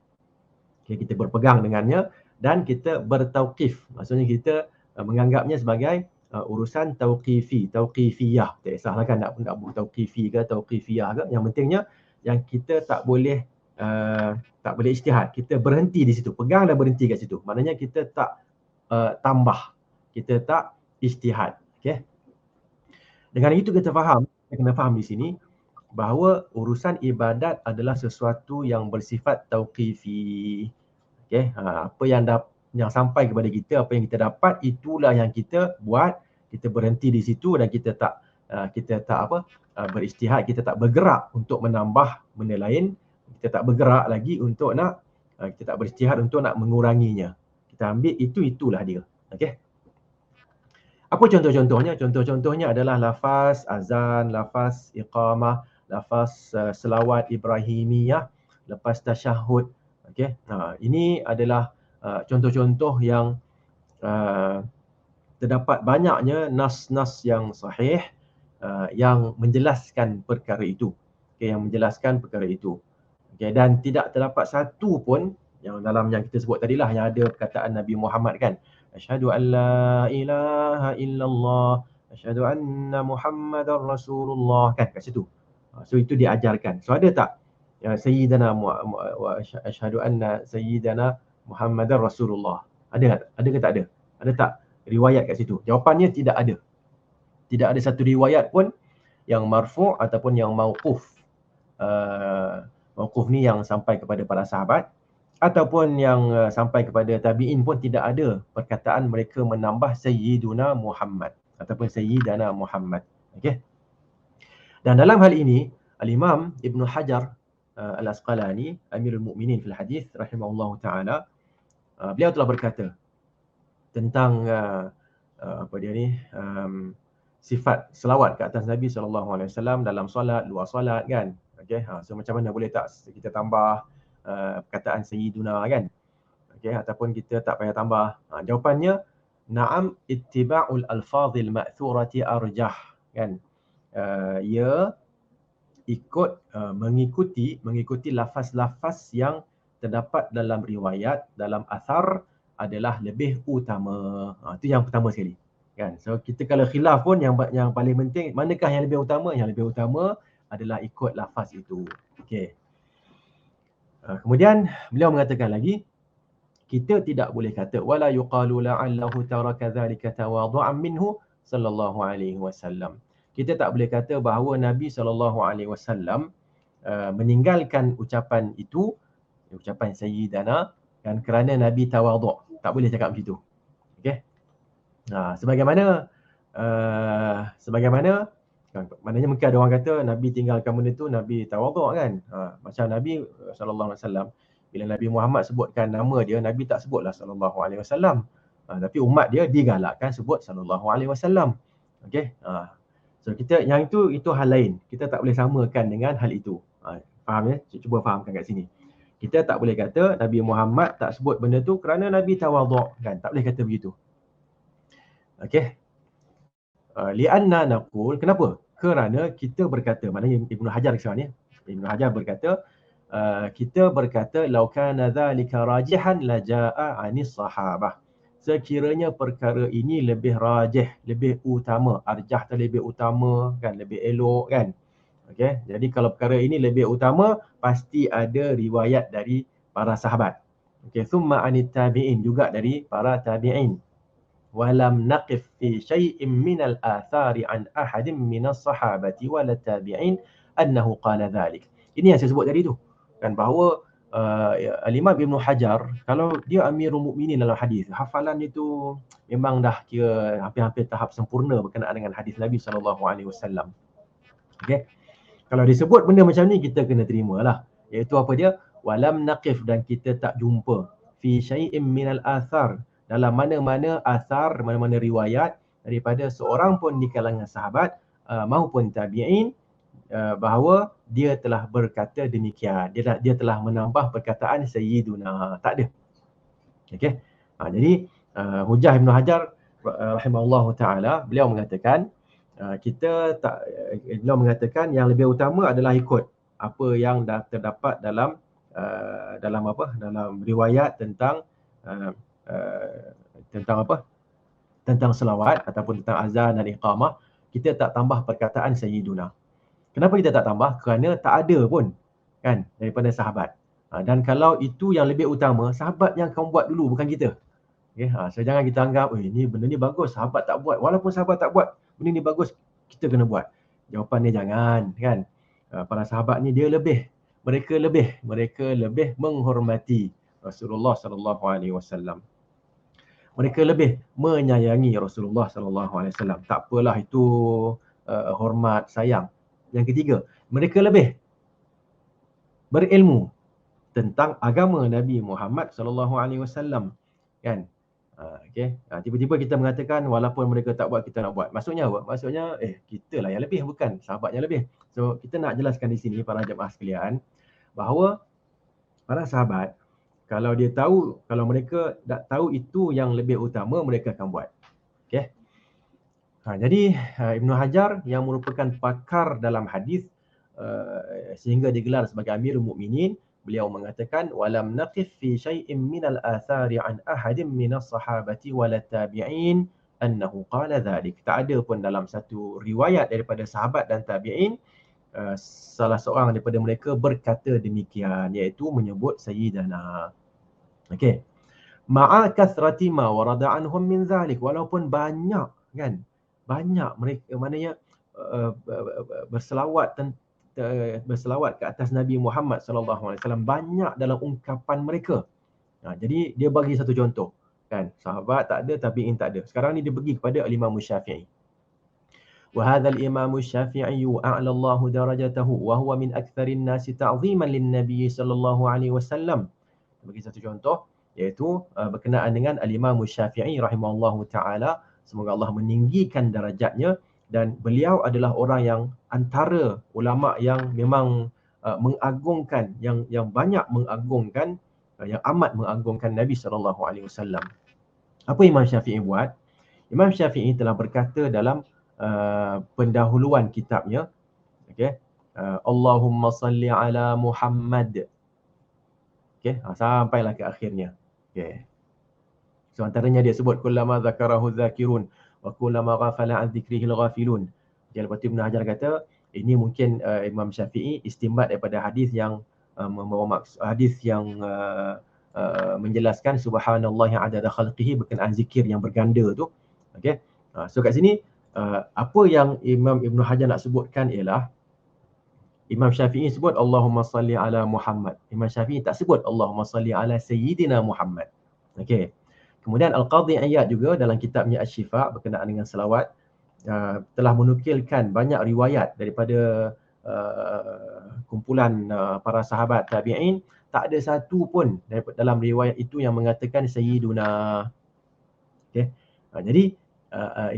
Okay, kita berpegang dengannya dan kita bertauqif. Maksudnya kita menganggapnya sebagai urusan tauqifiyah. Tak kisahlah kan nak buat tauqifi ke tauqifiyah ke, yang pentingnya yang kita tak boleh ijtihad. Kita berhenti di situ, pegang dan berhenti kat situ. Maknanya kita tak tambah, kita tak ijtihad. Okey. Dengan itu kita kena faham di sini bahawa urusan ibadat adalah sesuatu yang bersifat tauqifi. Okey, apa yang sampai kepada kita, apa yang kita dapat, itulah yang kita buat. Kita berhenti di situ dan kita tak berijtihad, kita tak bergerak untuk menambah benda lain, kita tak bergerak lagi untuk kita tak berijtihad untuk nak menguranginya. Kita ambil itulah dia. Okey. Apa contoh-contohnya? Contoh-contohnya adalah lafaz azan, lafaz iqamah, lafaz selawat Ibrahimiyah, lepas tasyahud. Okey. Ini adalah contoh-contoh yang terdapat banyaknya nas-nas yang sahih yang menjelaskan perkara itu. Okey, yang menjelaskan perkara itu. Okey, dan tidak terdapat satu pun yang dalam yang kita sebut tadilah yang ada perkataan Nabi Muhammad kan. Asyhadu an la ilaha illallah, asyhadu anna Muhammadar Rasulullah kan, kat situ. So itu diajarkan. So ada tak sayyidana wa asyhadu anna sayyidana Muhammadar Rasulullah? Ada tak? Ada ke tak ada? Ada tak riwayat kat situ? Jawapannya tidak ada. Tidak ada satu riwayat pun yang marfu' ataupun yang mauquf. Mauquf ni yang sampai kepada para sahabat ataupun yang sampai kepada tabi'in pun tidak ada perkataan mereka menambah Sayyiduna Muhammad ataupun Sayyidana Muhammad. Okey. Dan dalam hal ini Al-Imam Ibn Hajar Al-Asqalani, Amirul Mukminin fil Hadis rahimahullahu taala, beliau telah berkata tentang sifat selawat ke atas Nabi SAW dalam solat, luar solat kan. Okey, so macam mana boleh tak kita tambah perkataan Sayyiduna kan? Okey, ataupun kita tak payah tambah. Jawapannya na'am, ittiba'ul alfazil ma'thurati arjah kan. Ia ikut mengikuti lafaz-lafaz yang terdapat dalam riwayat, dalam athar adalah lebih utama. Itu yang pertama sekali. Kan? So kita kalau khilaf pun yang paling penting manakah yang lebih utama? Yang lebih utama adalah ikut lafaz itu. Okey. Kemudian beliau mengatakan lagi, kita tidak boleh kata wala yuqalu la'allahu taraka dhalika tawadhu'an minhu sallallahu alaihi wasallam. Kita tak boleh kata bahawa Nabi sallallahu alaihi wasallam meninggalkan ucapan itu, ucapan sayyidana, dan kerana Nabi tawadhu'. Tak boleh cakap macam itu. Okey. Sebagaimana maknanya mungkin ada orang kata Nabi tinggalkan benda tu, Nabi tawadhu' kan. Macam Nabi sallallahu alaihi wasallam, bila Nabi Muhammad sebutkan nama dia, Nabi tak sebutlah sallallahu alaihi wasallam. Tapi umat dia digalakkan sebut sallallahu alaihi wasallam. Okey. So kita yang itu hal lain. Kita tak boleh samakan dengan hal itu. Faham ya? Cuba fahamkan kat sini. Kita tak boleh kata Nabi Muhammad tak sebut benda tu kerana Nabi tawadhu' kan. Tak boleh kata begitu. Okey. Li'anna naqul, kenapa? Kerana kita berkata, maknanya Ibn Hajar sekarang ni, Ibn Hajar berkata, kita berkata law kana dhalika rajihan la jaa 'anis sahabah. Sekiranya perkara ini lebih rajih, lebih utama, arjah tu lebih utama kan, lebih elok kan. Okey, jadi kalau perkara ini lebih utama, pasti ada riwayat dari para sahabat. Okey, thumma anit tabi'in, juga dari para tabi'in. Walam naqif fi syai'in minal athari an ahadin minas sahabati wala tabi'in annahu qala dhalik. Ini yang saya sebut tadi tu. Kan bahawa Al-Imam Ibn Hajar, kalau dia Amirul Mukminin dalam hadis, hafalan dia tu memang dah kira hampir-hampir tahap sempurna berkenaan dengan hadis Nabi SAW. Okey. Kalau disebut benda macam ni, kita kena terimalah. Iaitu apa dia? Walam naqif, dan kita tak jumpa fi syai'in minal athar, dalam mana-mana asar, mana-mana riwayat daripada seorang pun di kalangan sahabat maupun tabi'in bahawa dia telah berkata demikian. Dia telah menambah perkataan Sayyiduna. Tak ada. Okey. Jadi hujah Ibn Hajar rahimahullahu taala, beliau mengatakan beliau mengatakan yang lebih utama adalah ikut apa yang dah terdapat dalam dalam riwayat tentang tentang selawat ataupun tentang azan dan iqamah. Kita tak tambah perkataan Sayyiduna. Kenapa kita tak tambah? Kerana tak ada pun kan daripada sahabat. Dan kalau itu yang lebih utama, sahabat yang akan buat dulu, bukan kita. Okay? So jangan kita anggap, ni benda ni bagus, sahabat tak buat. Walaupun sahabat tak buat, benda ni bagus, kita kena buat. Jawapan dia jangan, kan? Para sahabat ni mereka lebih menghormati Rasulullah sallallahu alaihi wasallam. Mereka lebih menyayangi Rasulullah sallallahu alaihi wasallam. Tak apalah itu hormat, sayang. Yang ketiga, mereka lebih berilmu tentang agama Nabi Muhammad sallallahu alaihi wasallam, kan? Okey. Tiba-tiba kita mengatakan walaupun mereka tak buat, kita nak buat. Maksudnya apa? Maksudnya kita lah yang lebih, bukan sahabat yang lebih. So kita nak jelaskan di sini para jemaah sekalian bahawa para sahabat, kalau mereka tak tahu itu yang lebih utama, mereka akan buat. Okey. Jadi Ibn Hajar yang merupakan pakar dalam hadis sehingga digelar sebagai Amirul Mukminin, beliau mengatakan walam naqif fi syai'in minal athari an ahadin minas sahabati wala tabi'in annahu qala dhalik. Tak ada pun dalam satu riwayat daripada sahabat dan tabi'in salah seorang daripada mereka berkata demikian, iaitu menyebut Sayyidana. Okey. Ma'a kathrati ma warada anhum min dhalik, walaupun banyak mereka maknanya berselawat ke atas Nabi Muhammad sallallahu alaihi wasallam banyak dalam ungkapan mereka. Jadi dia bagi satu contoh, kan? Sahabat tak ada, tabi'in tak ada. Sekarang ni dia pergi kepada Al-Imam Syafi'i. Wa hadzal Imam Syafi'i a'la Allah darajatahu wa huwa min aktsarin nasi ta'ziman lin-nabi sallallahu alaihi wasallam. Bagi satu contoh, iaitu berkenaan dengan Al-Imam Syafi'i rahimahullahu taala, semoga Allah meninggikan darajatnya, dan beliau adalah orang yang antara ulama yang memang mengagungkan, yang banyak mengagungkan, yang amat mengagungkan Nabi SAW. Apa Imam Syafi'i buat? Imam Syafi'i telah berkata dalam pendahuluan kitabnya, okey, Allahumma salli ala Muhammad. Okey, sampailah ke akhirnya. Okey. So antaranya dia sebut kullama zakarahu zakirun wa kullama ghafala an dzikrihil ghafilun. Jadi lepas tu Ibn Hajar kata ini mungkin Imam Syafi'i istinbat daripada hadis yang membawa hadis yang menjelaskan subhanallahi adada khalqihi, berkenaan zikir yang berganda tu. Okey. So kat sini apa yang Imam Ibn Hajar nak sebutkan ialah Imam Syafi'i sebut Allahumma salli ala Muhammad. Imam Syafi'i tak sebut Allahumma salli ala Sayyidina Muhammad. Okey. Kemudian Al-Qadhi Iyad juga dalam kitabnya Asy-Syifa berkenaan dengan selawat telah menukilkan banyak riwayat daripada kumpulan para sahabat tabi'in. Tak ada satu pun dalam riwayat itu yang mengatakan Sayyiduna. Okay. Jadi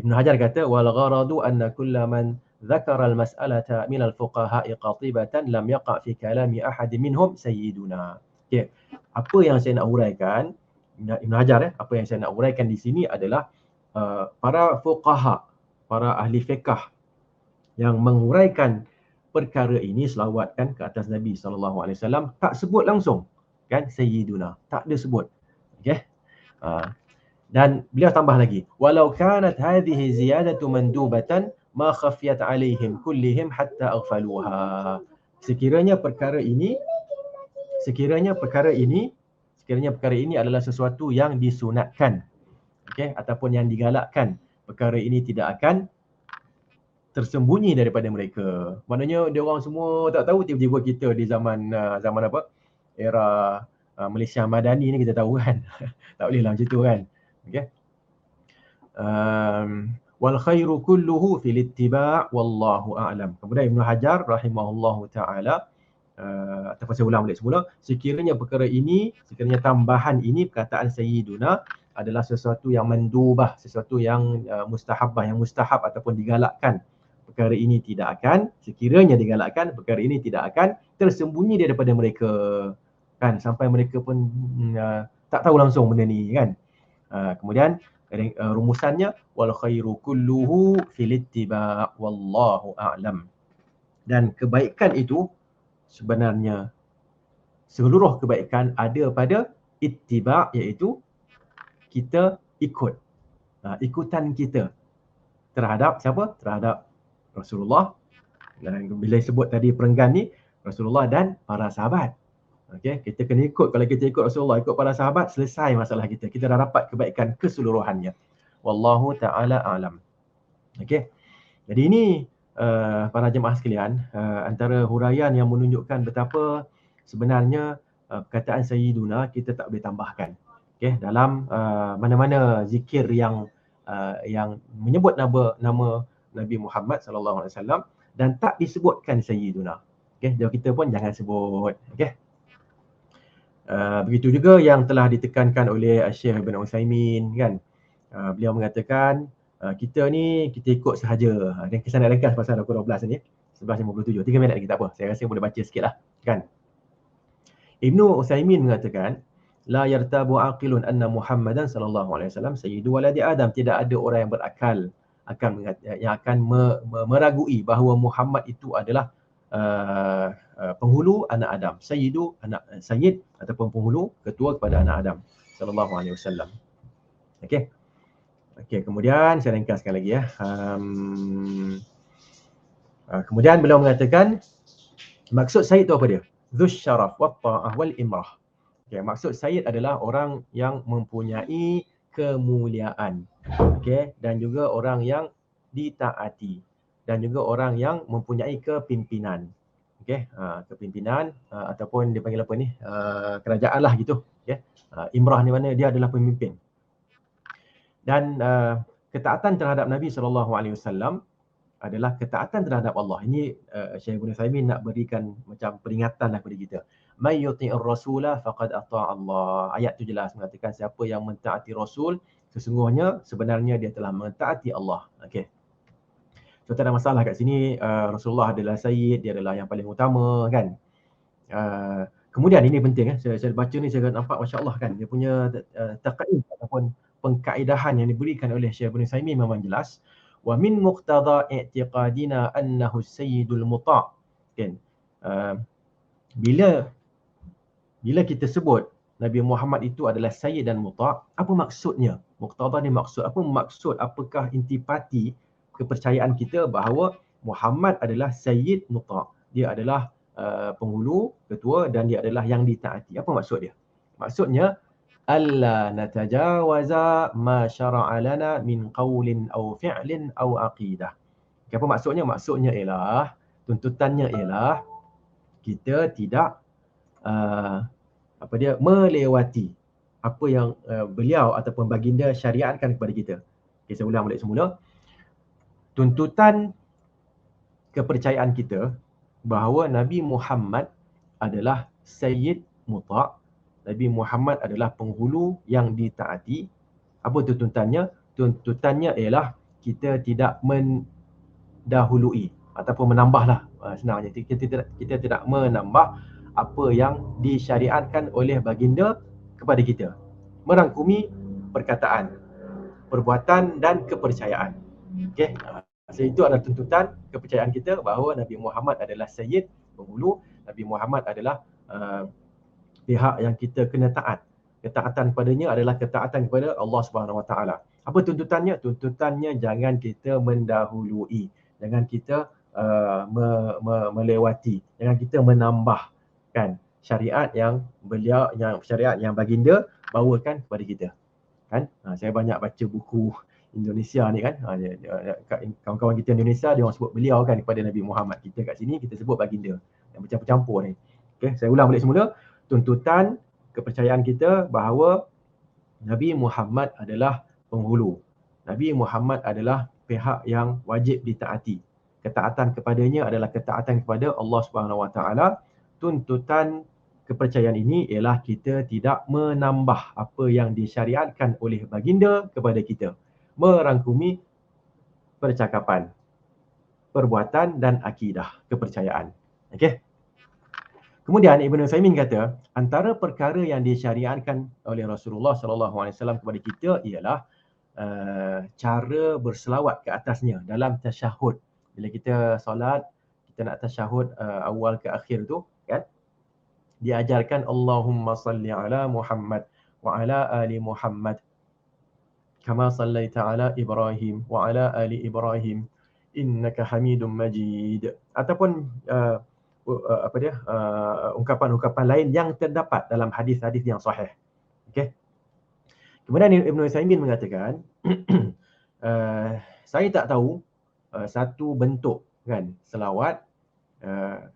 Ibn Hajar kata wal gharadu anna kulla man dzakara al-mas'alata min al-fuqaha'i qatibatan lam yaqa' fi kalami ahad minhum Sayyiduna. Okay. Apa yang saya nak uraikan, Ibn Hajar apa yang saya nak uraikan di sini adalah para fuqaha, para ahli fiqh yang menguraikan perkara ini, selawatkan ke atas Nabi SAW, tak sebut langsung kan Sayyiduna, tak ada sebut. Okey. Dan beliau tambah lagi, walau kanat hadhihi ziyadatu mandubatan ma khafiyat alaihim kullihim hatta aghfaluha. Sekiranya perkara ini Sekiranya perkara ini adalah sesuatu yang disunatkan, okey, ataupun yang digalakkan, perkara ini tidak akan tersembunyi daripada mereka. Maknanya dia orang semua tak tahu, tiba-tiba kita di zaman apa? Era Malaysia Madani ni kita tahu kan. Tak boleh lah macam tu kan. Okey. Wal khairu kulluhu fil ittiba' wallahu a'lam. Kemudian Ibnu Hajar rahimahullahu taala ataupun saya ulang balik semula, sekiranya perkara ini, sekiranya tambahan ini, perkataan Sayyiduna adalah sesuatu yang mendubah, sesuatu yang mustahabah, yang mustahab ataupun digalakkan, perkara ini tidak akan, sekiranya digalakkan, perkara ini tidak akan tersembunyi daripada mereka, kan, sampai mereka pun tak tahu langsung benda ni kan. Kemudian rumusannya wal khairu kulluhu fil ittiba' wallahu a'lam. Dan kebaikan itu sebenarnya, seluruh kebaikan ada pada ittiba', iaitu kita ikut, ikutan kita terhadap siapa? Terhadap Rasulullah. Dan bila sebut tadi perenggan ni, Rasulullah dan para sahabat. Okey, kita kena ikut. Kalau kita ikut Rasulullah, ikut para sahabat, selesai masalah kita. Kita dah dapat kebaikan keseluruhannya. Wallahu ta'ala a'lam. Okey. Jadi ini para jemaah sekalian, antara huraian yang menunjukkan betapa sebenarnya perkataan Sayyiduna kita tak boleh tambahkan. Okey, dalam mana-mana zikir yang menyebut nama Nabi Muhammad sallallahu alaihi wasallam dan tak disebutkan Sayyiduna. Okey, jadi kita pun jangan sebut. Okey. Begitu juga yang telah ditekankan oleh Syekh Ibn Utsaimin kan. Beliau mengatakan kita ni kita ikut sahaja. Dan saya nak ringkas pasal Al-Quran 12 ni. 11:57. 3 minit lagi tak apa. Saya rasa boleh baca sikitlah kan. Ibnu Utsaimin mengatakan la yartabu aqilun anna Muhammadan sallallahu alaihi wasallam sayyidu waladi Adam. Tidak ada orang yang berakal yang akan meragui bahawa Muhammad itu adalah penghulu anak Adam, sayyid ataupun penghulu, ketua kepada anak Adam sallallahu alaihi wasallam. Okey. Okey, kemudian saya ringkaskan lagi ya. Kemudian beliau mengatakan maksud sayyid itu apa dia? Dzus syaraf wat ta'ah wal imrah. Okey, maksud sayyid adalah orang yang mempunyai kemuliaan. Okey, dan juga orang yang ditaati, dan juga orang yang mempunyai kepimpinan. Okey, kepimpinan ataupun dipanggil apa ni? Kerajaan lah gitu. Okey. Imrah ni mana dia adalah pemimpin. Dan ketaatan terhadap Nabi SAW adalah ketaatan terhadap Allah. Ini Syekh Ibn Utsaimin nak berikan macam peringatan lah kepada kita. May yuti'ir rasula faqad ata'a Allah. Ayat tu jelas mengatakan siapa yang mentaati Rasul, sesungguhnya sebenarnya dia telah mentaati Allah. Okey. So tak ada masalah kat sini, Rasulullah adalah sayyid, dia adalah yang paling utama kan. Kemudian ini penting saya baca ni saya nampak masya-Allah kan, dia punya taqaid ataupun pengkaedahan yang diberikan oleh Syekh Ibn Utsaimin memang jelas. Wa min muqtada i'tiqadina annahu sayyidul muta'. Kan. Bila kita sebut Nabi Muhammad itu adalah sayyid dan muta', apa maksudnya? Muqtada ni maksud apa? Maksud apakah intipati kepercayaan kita bahawa Muhammad adalah sayyid muta'. Dia adalah penghulu, ketua, dan dia adalah yang ditaati. Apa maksud dia? Maksudnya alla natajawaza ma syara'a lana min qaulin aw fi'lin aw aqidah. Apa maksudnya? Maksudnya ialah, tuntutannya ialah kita tidak melewati apa yang beliau ataupun baginda syariatkan kepada kita. Okay, saya ulang balik semula. Tuntutan kepercayaan kita bahawa Nabi Muhammad adalah sayyid muta', Nabi Muhammad adalah penghulu yang ditaati. Apa tuntutannya? Tuntutannya ialah kita tidak mendahului ataupun menambahlah, senangnya kita tidak menambah apa yang disyariatkan oleh baginda kepada kita, merangkumi perkataan, perbuatan dan kepercayaan. Okey. So itu adalah tuntutan kepercayaan kita bahawa Nabi Muhammad adalah sayyid, penghulu. Nabi Muhammad adalah pihak yang kita kena taat. Ketaatan kepadanya adalah ketaatan kepada Allah Subhanahu Wa Taala. Apa tuntutannya? Tuntutannya jangan kita mendahului, jangan kita melewati, jangan kita menambah kan syariat yang syariat yang baginda bawakan kepada kita. Kan? Saya banyak baca buku Indonesia ni kan. Kawan-kawan kita Indonesia dia orang sebut beliau kan kepada Nabi Muhammad. Kita kat sini kita sebut baginda. Yang bercampur-campur ni. Okey, saya ulang balik semula. Tuntutan kepercayaan kita bahawa Nabi Muhammad adalah penghulu. Nabi Muhammad adalah pihak yang wajib ditaati. Ketaatan kepadanya adalah ketaatan kepada Allah Subhanahu Wa Taala. Tuntutan kepercayaan ini ialah kita tidak menambah apa yang disyariatkan oleh baginda kepada kita. Merangkumi percakapan, perbuatan dan akidah, kepercayaan. Okey. Kemudian Ibn Uthaymin kata, antara perkara yang disyariatkan oleh Rasulullah SAW kepada kita ialah cara berselawat ke atasnya dalam tasyahud. Bila kita solat, kita nak tasyahud awal ke akhir tu, kan? Diajarkan Allahumma salli ala Muhammad wa ala ali Muhammad kama sallaita ala Ibrahim wa ala ali Ibrahim innaka Hamidum Majid. Ataupun ungkapan-ungkapan lain yang terdapat dalam hadis-hadis yang sahih. Okey. Kemudian Ibn Uthaymin mengatakan saya tak tahu satu bentuk kan selawat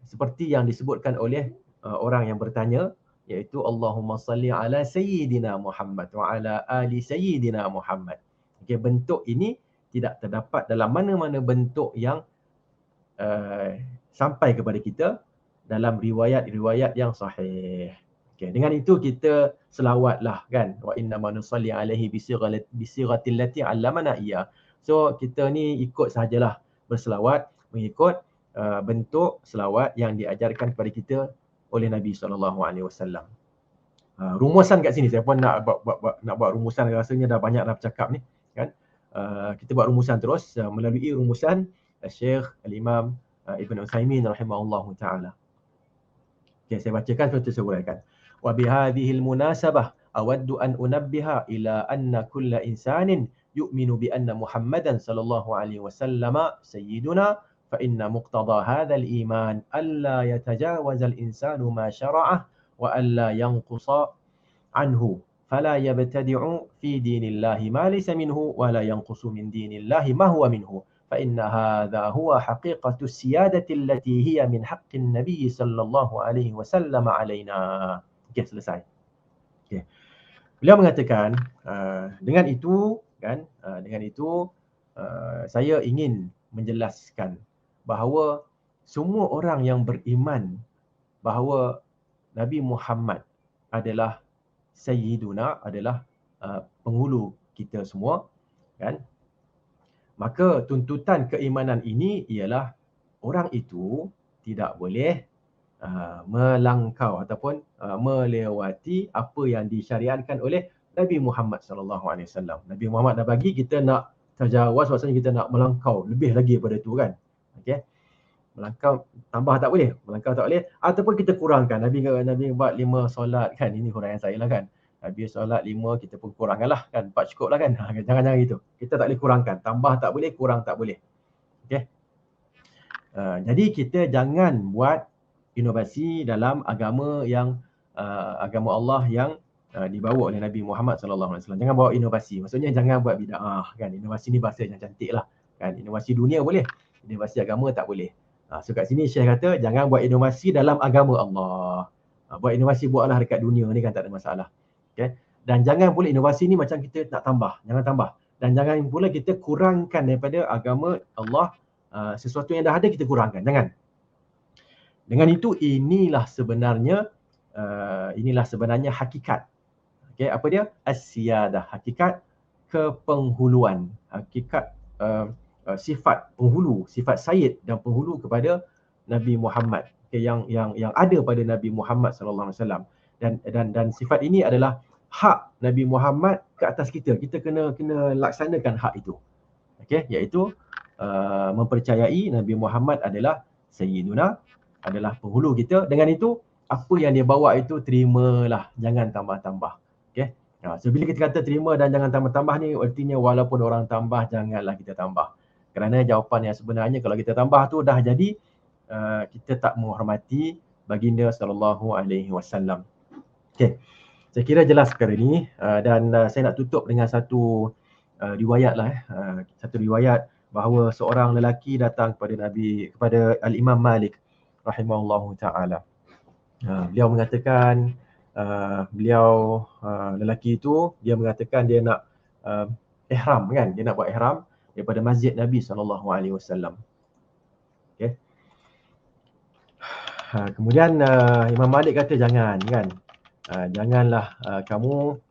seperti yang disebutkan oleh orang yang bertanya, iaitu Allahumma salli ala sayyidina Muhammad wa ala ali sayyidina Muhammad. Okey, bentuk ini tidak terdapat dalam mana-mana bentuk yang sampai kepada kita dalam riwayat-riwayat yang sahih. Okey, dengan itu kita selawatlah kan. Wa inna ma nusalli alaihi bisiratil lati 'allamana iya. So kita ni ikut sajalah berselawat mengikut bentuk selawat yang diajarkan kepada kita oleh Nabi SAW. Rumusan kat sini, saya pun nak buat rumusan, rasanya dah banyak dah bercakap ni kan. Kita buat rumusan terus melalui rumusan Syekh Al-Imam Ibn Uthaymin rahimahullahu ta'ala. Okay, saya bacakan seperti saya uraikan. Wa bihadhil munasabah awaddu an unabbiha ila anna kulla insanin yu'minu bi anna Muhammadan sallallahu alaihi wasallam sayyiduna fa inna muqtada hadzal iman alla yatajawaza al-insanu ma syara'ah wa alla yanqusa anhu fala yabtadi'u fi dinillahi ma laysa minhu wa la yanqusu min dinillahi ma huwa minhu fa inna hadha huwa haqiqatu siyadati allati hiya min haqqin nabiy sallallahu alaihi wasallam alaina. Okey, selesai. Okey. Beliau mengatakan dengan itu kan, saya ingin menjelaskan bahawa semua orang yang beriman bahawa Nabi Muhammad adalah Sayyiduna, adalah penghulu kita semua kan, maka tuntutan keimanan ini ialah orang itu tidak boleh melangkau ataupun melewati apa yang disyariatkan oleh Nabi Muhammad SAW. Nabi Muhammad dah bagi, kita nak tajawaz, maksudnya kita nak melangkau lebih lagi daripada itu kan. Okey. Melangkau tambah tak boleh, melangkau tak boleh, ataupun kita kurangkan. Nabi buat 5 solat kan, ini huraian saya lah kan. Nabi solat 5, kita pun kurangkanlah kan, 4 cukup lah kan. Jangan gitu. Kita tak boleh kurangkan, tambah tak boleh, kurang tak boleh. Okey. Jadi kita jangan buat inovasi dalam agama yang agama Allah yang dibawa oleh Nabi Muhammad SAW. Jangan bawa inovasi. Maksudnya jangan buat bid'ah kan. Inovasi ni bahasa yang cantik lah kan. Inovasi dunia boleh, inovasi agama tak boleh. So kat sini Syekh kata jangan buat inovasi dalam agama Allah. Buat inovasi buatlah dekat dunia ni kan, tak ada masalah. Okay? Dan jangan pula inovasi ni macam kita nak tambah. Jangan tambah. Dan jangan pula kita kurangkan daripada agama Allah. Sesuatu yang dah ada kita kurangkan. Jangan. Dengan itu inilah sebenarnya hakikat. Okay, apa dia? As-siyadah, hakikat kepenghuluan, hakikat sifat penghulu, sifat sayyid dan penghulu kepada Nabi Muhammad. Okay, yang ada pada Nabi Muhammad SAW. Dan sifat ini adalah hak Nabi Muhammad ke atas kita. Kita kena laksanakan hak itu. Okay, iaitu mempercayai Nabi Muhammad adalah sayyiduna, adalah penghulu kita. Dengan itu apa yang dia bawa itu terimalah, jangan tambah-tambah. Okey. So bila kita kata terima dan jangan tambah-tambah ni, artinya walaupun orang tambah janganlah kita tambah. Kerana jawapan yang sebenarnya kalau kita tambah tu dah jadi kita tak menghormati baginda sallallahu alaihi wasallam. Okey. Saya kira jelas perkara ini dan saya nak tutup dengan satu riwayat lah satu riwayat bahawa seorang lelaki datang kepada Al-Imam Malik rahimahullahu taala. Beliau mengatakan lelaki itu dia mengatakan dia nak ihram kan, dia nak buat ihram daripada masjid Nabi sallallahu alaihi wasallam. Okey. Kemudian Imam Malik kata jangan kan. Janganlah kamu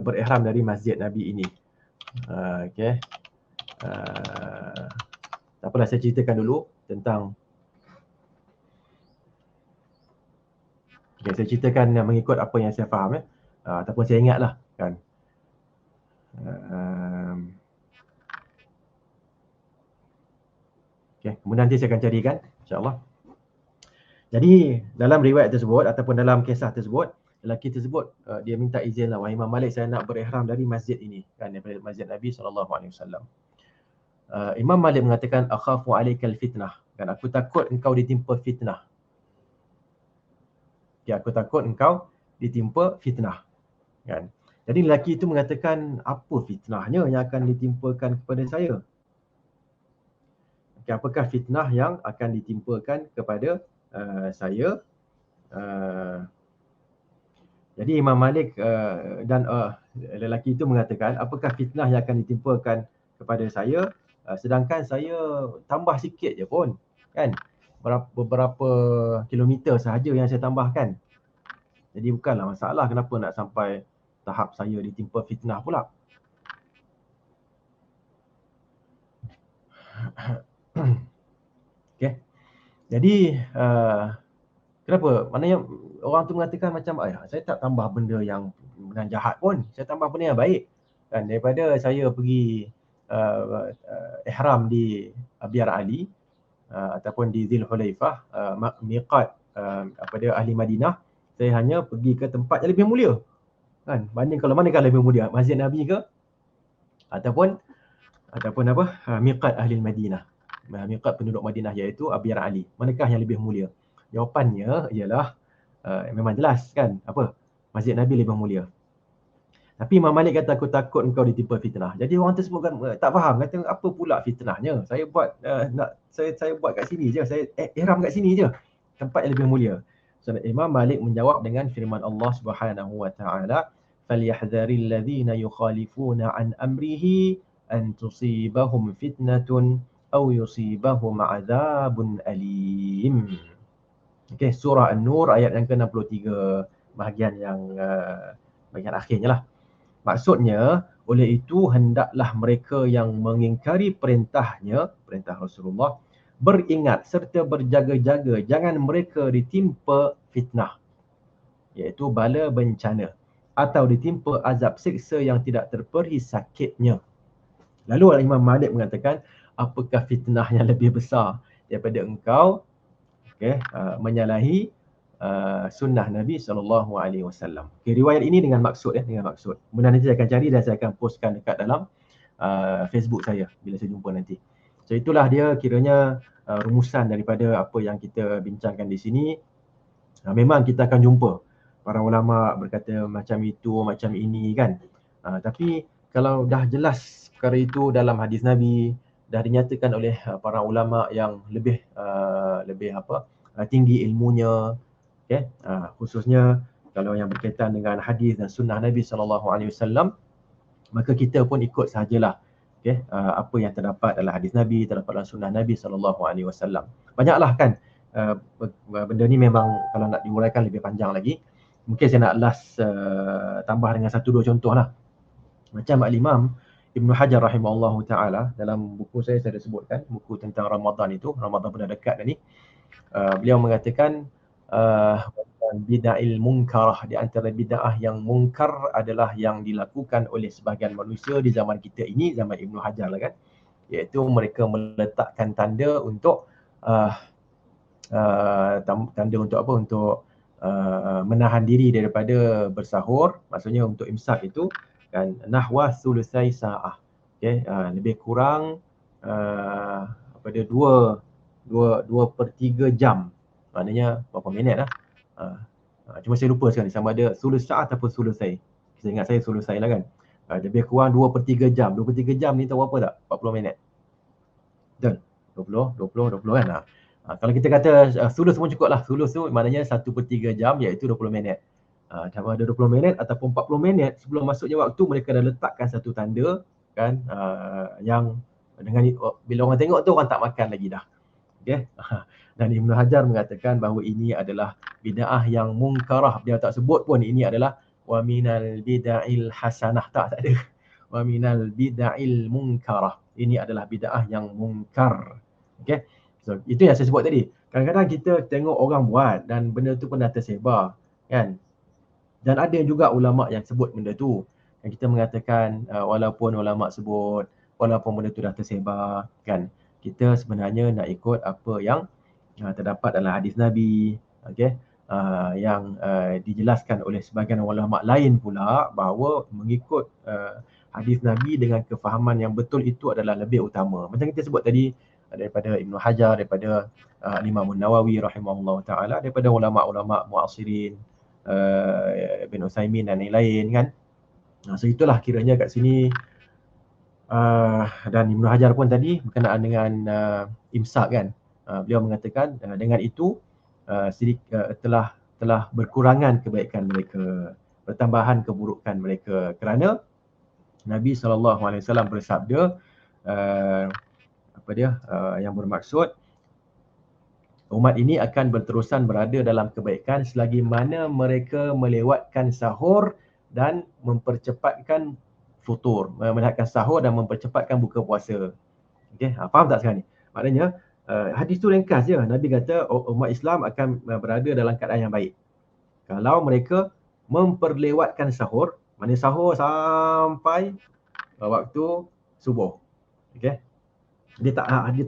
berihram dari masjid Nabi ini. Okey. Tak apalah, saya ceritakan dulu tentang saya ceritakan mengikut apa yang saya faham ataupun saya ingatlah kan. Okey, kemudian nanti saya akan carikan insya-Allah. Jadi dalam riwayat tersebut ataupun dalam kisah tersebut, lelaki tersebut dia minta izin lah, wahai Imam Malik, saya nak berihram dari masjid ini kan, daripada masjid Nabi SAW. Imam Malik mengatakan akhafu alaikal fitnah, kan, aku takut engkau ditimpa fitnah. Okay, aku takut engkau ditimpa fitnah kan. Jadi lelaki itu mengatakan apa fitnahnya yang akan ditimpakan kepada saya? Okay, apakah fitnah yang akan ditimpakan kepada saya? Jadi Imam Malik dan lelaki itu mengatakan apakah fitnah yang akan ditimpakan kepada saya sedangkan saya tambah sikit je pun kan, beberapa kilometer sahaja yang saya tambahkan. Jadi bukanlah masalah kenapa nak sampai tahap saya ditimpa fitnah pula. Okay. Jadi kenapa? Maknanya orang tu mengatakan macam saya tak tambah benda yang jahat pun, saya tambah benda yang baik kan, daripada saya pergi ihram di Abyar Ali ataupun di Zil Hulaifah, miqat pada ahli Madinah, saya hanya pergi ke tempat yang lebih mulia kan, kalau manakah lebih mulia, Masjid Nabi ke ataupun miqat ahli Madinah, miqat penduduk Madinah iaitu Abyar Ali, manakah yang lebih mulia? Jawapannya ialah memang jelas kan, Masjid Nabi lebih mulia. Tapi Imam Malik kata aku takut engkau ditimpa fitnah. Jadi orang tersebut kan tak faham, kata apa pula fitnahnya? Saya buat saya buat kat sini je, saya ihram kat sini je, tempat yang lebih mulia. So Imam Malik menjawab dengan firman Allah Subhanahu wa taala, "Falyahdharil ladzina yukhalifuna an amrihi an tusibahum fitnatun aw yusibahum adzabun alim." Okey, surah An-Nur ayat yang ke-63, bahagian akhirnya lah. Maksudnya, oleh itu hendaklah mereka yang mengingkari perintah Rasulullah beringat serta berjaga-jaga jangan mereka ditimpa fitnah, iaitu bala bencana, atau ditimpa azab siksa yang tidak terperi sakitnya. Lalu Imam Malik mengatakan, apakah fitnah yang lebih besar daripada engkau menyalahi sunnah Nabi SAW. Okay, riwayat ini dengan maksud. Kemudian nanti saya akan cari dan saya akan postkan dekat dalam Facebook saya bila saya jumpa nanti. So itulah dia kiranya rumusan daripada apa yang kita bincangkan di sini. Memang kita akan jumpa para ulama berkata macam itu, macam ini kan. Tapi kalau dah jelas perkara itu dalam hadis Nabi, dah dinyatakan oleh para ulama yang lebih tinggi ilmunya, khususnya kalau yang berkaitan dengan hadis dan sunnah Nabi SAW, maka kita pun ikut sahajalah apa yang terdapat dalam hadis Nabi, terdapat dalam sunnah Nabi SAW. Banyaklah kan benda ni, memang kalau nak diuraikan lebih panjang lagi. Mungkin saya nak last tambah dengan 1-2 contoh lah. Macam Al-Imam Ibn Hajar rahimahullahu ta'ala, dalam buku saya ada sebutkan, buku tentang Ramadan itu, Ramadan pun dah dekat dah ni. Beliau mengatakan bid'ahil munkarah, di antara bid'ah yang munkar adalah yang dilakukan oleh sebahagian manusia di zaman kita ini, zaman Ibn Hajar lah kan, iaitu mereka meletakkan tanda untuk untuk menahan diri daripada bersahur, maksudnya untuk imsak itu kan, nahwa sulusai sa'ah, lebih kurang pada 2/3 jam maknanya berapa minit lah. Cuma saya lupa sekarang sama ada sulus sa'ah ataupun sulusai. Saya ingat saya sulusai lah kan. Lebih kurang 2/3 jam. 2/3 jam ni tahu apa tak? 40 minit. Betul? 20 kan. Kalau kita kata sulus pun cukup lah. Sulus tu maknanya 1/3 jam iaitu 20 minit. Sama ada 20 minit ataupun 40 minit sebelum masuknya waktu mereka dah letakkan satu tanda kan yang dengan bila orang tengok tu orang tak makan lagi dah. Okey. Dan Ibnu Hajar mengatakan bahawa ini adalah bid'ah yang mungkarah. Dia tak sebut pun ini adalah wa minal bid'il hasanah, tak ada. Wa minal bid'il munkarah. Ini adalah bid'ah yang mungkar. Okey. So itu yang saya sebut tadi. Kadang-kadang kita tengok orang buat dan benda tu pun dah tersebar kan. Dan ada juga ulama yang sebut benda tu. Yang kita mengatakan walaupun ulama sebut, walaupun benda tu dah tersebar kan, kita sebenarnya nak ikut apa yang terdapat dalam hadis Nabi, okey, yang dijelaskan oleh sebahagian ulama lain pula bahawa mengikut hadis Nabi dengan kefahaman yang betul itu adalah lebih utama. Macam kita sebut tadi daripada Ibnu Hajar, daripada Imam Nawawi rahimahullah taala, daripada ulama-ulama muasirin, Ibn Utsaimin dan lain-lain kan. So itulah kiranya kat sini dan Ibnu Hajar pun tadi berkenaan dengan imsak kan. Beliau mengatakan dengan itu telah berkurangan kebaikan mereka, bertambahan keburukan mereka, kerana Nabi SAW bersabda yang bermaksud umat ini akan berterusan berada dalam kebaikan selagi mana mereka melewatkan sahur dan mempercepatkan futur, melewatkan sahur dan mempercepatkan buka puasa. Okey, faham tak sekarang ni? Maknanya hadis tu ringkas je. Nabi kata umat Islam akan berada dalam keadaan yang baik kalau mereka memperlewatkan sahur, maknanya sahur sampai waktu subuh. Okey. Dia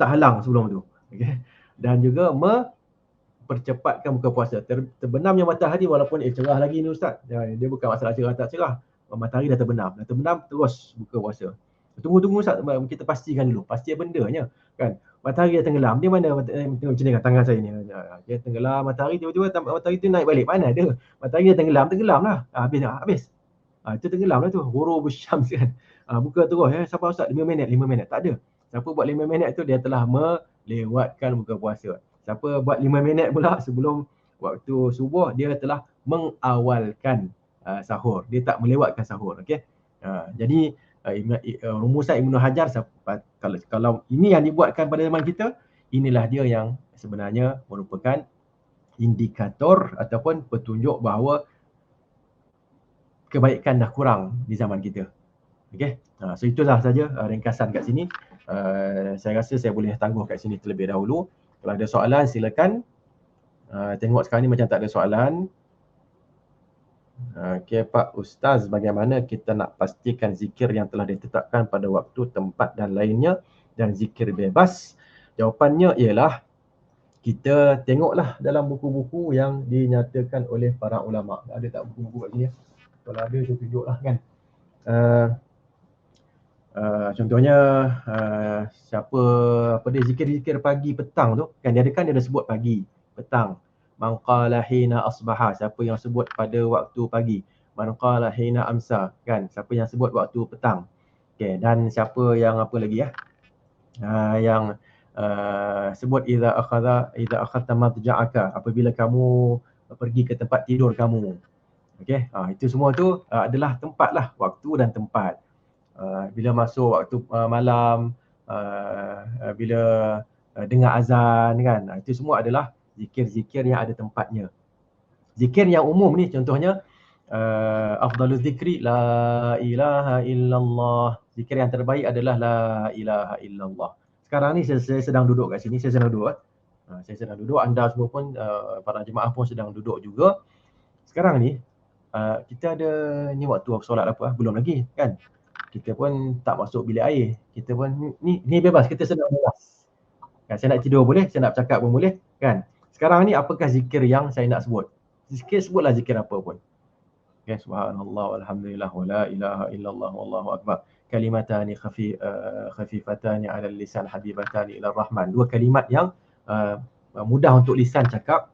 tak halang sebelum tu. Okey. Dan juga mempercepatkan buka puasa. Terbenamnya matahari walaupun cerah lagi ni ustaz. Dia bukan masalah cerah tak cerah. Matahari dah terbenam. Dah terbenam terus buka puasa. Tunggu ustaz, kita pastikan dulu. Pasti bendanya kan. Matahari dah tenggelam. Dia mana tengok macam ni tangan saya ni. Dia tenggelam matahari, tiba-tiba matahari tu naik balik. Mana ada? Matahari dah tenggelam lah. Habis. Itu tenggelam lah tu. Ghurub syams kan. Buka terus siapa ustaz 5 minit. Tak ada. Siapa buat 5 minit tu dia telah melewatkan buka puasa. Siapa buat 5 minit pula sebelum waktu subuh, dia telah mengawalkan sahur. Dia tak melewatkan sahur. Okey. Jadi rumusan Ibnu Hajar, kalau ini yang dibuatkan pada zaman kita, inilah dia yang sebenarnya merupakan indikator ataupun petunjuk bahawa kebaikan dah kurang di zaman kita. Okey. So itulah saja ringkasan kat sini. Saya rasa saya boleh tangguh kat sini terlebih dahulu. Kalau ada soalan silakan. Tengok sekarang ni macam tak ada soalan. Okey Pak Ustaz, bagaimana kita nak pastikan zikir yang telah ditetapkan pada waktu, tempat dan lainnya dan zikir bebas? Jawapannya ialah kita tengoklah dalam buku-buku yang dinyatakan oleh para ulama. Ada tak buku-buku kat sini? Kalau ada saya tunjuklah kan. Contohnya zikir-zikir pagi petang tu kan, dia ada sebut pagi, petang. Man qala hina asbaha, siapa yang sebut pada waktu pagi. Man qala hina amsa, kan, siapa yang sebut waktu petang. Okey, dan siapa yang apa lagi yang sebut idza akhadta madja'aka, apabila kamu pergi ke tempat tidur kamu. Okey, itu semua tu adalah tempat lah, waktu dan tempat. Bila masuk waktu malam, bila dengar azan kan, itu semua adalah zikir-zikir yang ada tempatnya. Zikir yang umum ni contohnya afdaluz zikri la ilaha illallah. Zikir yang terbaik adalah la ilaha illallah. Sekarang ni saya sedang duduk kat sini, saya sedang duduk, anda semua pun para jemaah pun sedang duduk juga. Sekarang ni kita ada ni waktu solat apa? Belum lagi kan. Kita pun tak masuk bilik air. Kita pun ni bebas, kita sedang bebas. Kan, saya nak tidur boleh, saya nak bercakap pun boleh kan. Sekarang ni apakah zikir yang saya nak sebut? Sebutlah zikir apa pun. Okay, subhanallah walhamdulillah wa la ilaha illallah wallahu akbar. Kalimatani khafifatani ala lisan habibatani ila rahman. Dua kalimat yang mudah untuk lisan cakap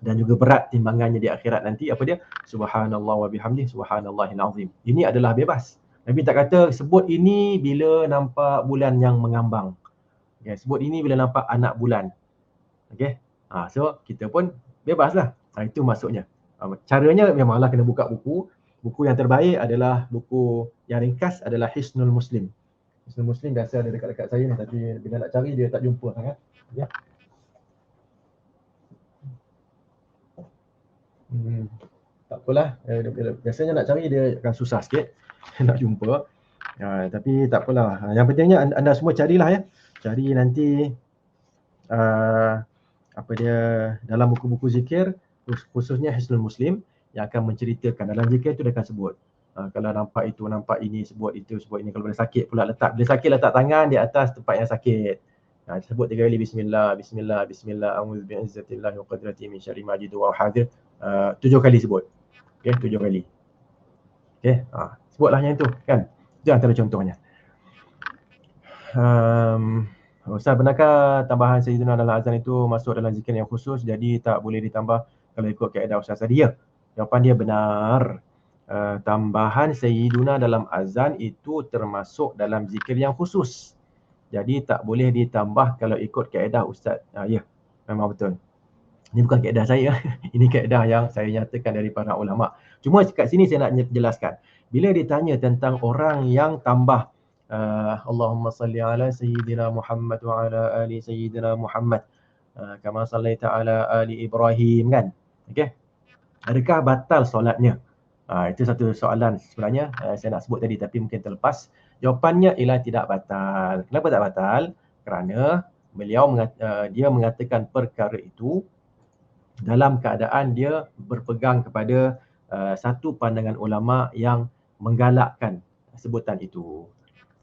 dan juga berat timbangannya di akhirat nanti. Apa dia? Subhanallah wa bihamdih, subhanallahil azim. Ini adalah bebas. Nabi tak kata sebut ini bila nampak bulan yang mengambang. Okay, sebut ini bila nampak anak bulan. Okay. So kita pun bebaslah. Itu maksudnya. Caranya memanglah kena buka buku. Buku yang terbaik adalah buku yang ringkas adalah Hisnul Muslim. Hisnul Muslim biasa ada dekat-dekat saya ni, tapi bila nak cari dia tak jumpa sangat. Ya. Tak apalah, biasanya nak cari dia akan susah sikit nak jumpa. Tapi tak apalah. Yang pentingnya anda semua carilah ya. Cari nanti apa dia dalam buku-buku zikir, khususnya Hisnul Muslim yang akan menceritakan. Dalam zikir tu dia akan sebut. Kalau nampak itu, nampak ini, sebut itu, sebut ini. Kalau boleh sakit pula letak. Bila sakit letak tangan di atas tempat yang sakit. Sebut 3 kali bismillah, bismillah, bismillah, a'udzu bi'izzatillahi wa qudratihi min syarri ma ajidu wa hadir. 7 kali sebut. Okey, 7 kali. Okey, sebutlah yang itu kan. Itu antara contohnya. Ustaz, benarkah tambahan Sayyidina dalam azan itu masuk dalam zikir yang khusus, jadi tak boleh ditambah kalau ikut kaedah Ustaz tadi? Ya, jawapan dia benar. Tambahan Sayyidina dalam azan itu termasuk dalam zikir yang khusus. Jadi tak boleh ditambah kalau ikut kaedah Ustaz. Ya, memang betul. Ini bukan kaedah saya. Ini kaedah yang saya nyatakan dari para ulama. Cuma kat sini saya nak jelaskan. Bila ditanya tentang orang yang tambah Allahumma salli ala Sayyidina Muhammad wa ala ali Sayyidina Muhammad kama sallaita ala ali Ibrahim, kan? Okey. Adakah batal solatnya? Itu satu soalan sebenarnya saya nak sebut tadi tapi mungkin terlepas. Jawapannya ialah tidak batal. Kenapa tak batal? Kerana beliau dia mengatakan perkara itu dalam keadaan dia berpegang kepada satu pandangan ulama yang menggalakkan sebutan itu.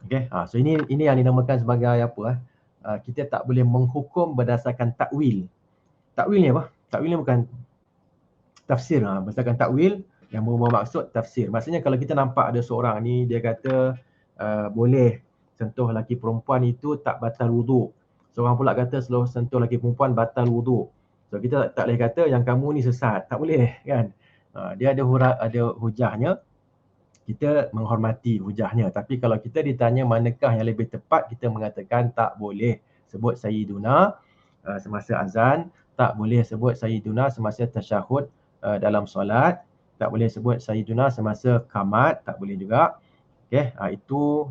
Okey. So ini yang dinamakan sebagai apa? Kita tak boleh menghukum berdasarkan takwil. Takwil ni apa? Takwil ni bukan tafsir. Berdasarkan takwil yang bermaksud tafsir. Maksudnya kalau kita nampak ada seorang ni dia kata boleh sentuh lelaki perempuan itu tak batal wuduk. Seorang pula kata kalau sentuh lelaki perempuan batal wuduk. So kita tak boleh kata yang kamu ni sesat. Tak boleh, kan? Dia ada hujahnya. Kita menghormati hujahnya. Tapi kalau kita ditanya manakah yang lebih tepat, kita mengatakan tak boleh sebut Sayyiduna semasa azan, tak boleh sebut Sayyiduna semasa tasyahud dalam solat, tak boleh sebut Sayyiduna semasa qamat, tak boleh juga. Okey, itu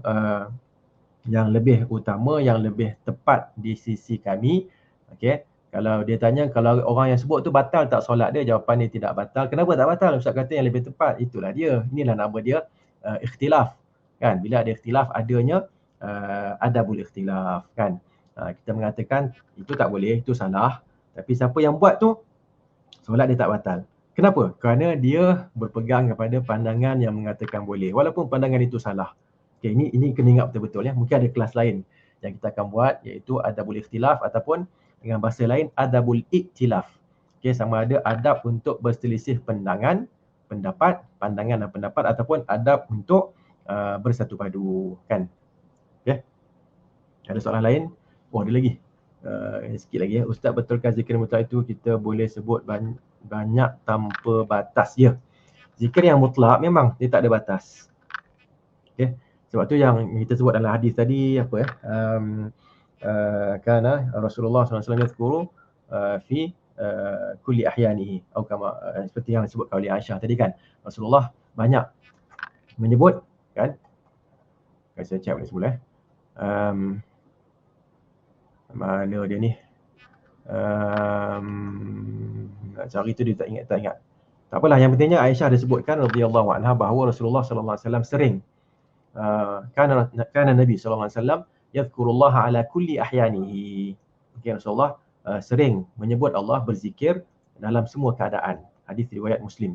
yang lebih utama, yang lebih tepat di sisi kami. Okey, kalau dia tanya kalau orang yang sebut tu batal tak solat dia, jawapan dia tidak batal. Kenapa tak batal? Ustaz kata yang lebih tepat. Itulah dia. Inilah nama dia ikhtilaf. Kan? Bila ada ikhtilaf adanya adabul ikhtilaf, kan? Kita mengatakan itu tak boleh, itu salah. Tapi siapa yang buat tu solat dia tak batal. Kenapa? Kerana dia berpegang kepada pandangan yang mengatakan boleh walaupun pandangan itu salah. Okay, ini kena ingat betul-betul ya. Mungkin ada kelas lain yang kita akan buat iaitu adabul ikhtilaf ataupun dengan bahasa lain adabul iktilaf. Okay, sama ada adab untuk berselisih pendapat dan pendapat ataupun adab untuk bersatu padu, kan? Okay. Ada soalan lain? Oh, ada lagi. Sikit lagi ya. Ustaz, betulkah zikir mutlak itu kita boleh sebut banyak tanpa batas? Ya. Zikir yang mutlak memang dia tak ada batas. Okay. Sebab tu yang kita sebut dalam hadis tadi apa ya? Kana Rasulullah SAW yazkuru fi kulli ahyanihi atau kama seperti yang disebut oleh Aisyah tadi, kan. Rasulullah banyak menyebut, kan. Saya cek balik semula. Mana dia ni? Nak cari tu dia tak ingat. Tak apalah, yang pentingnya Aisyah ada sebutkan radhiyallahu anha bahawa Rasulullah SAW sering kana Nabi SAW yadhkurullah ala kulli ahyanihi. Okay, Rasulullah sering menyebut Allah, berzikir dalam semua keadaan. Hadis riwayat Muslim.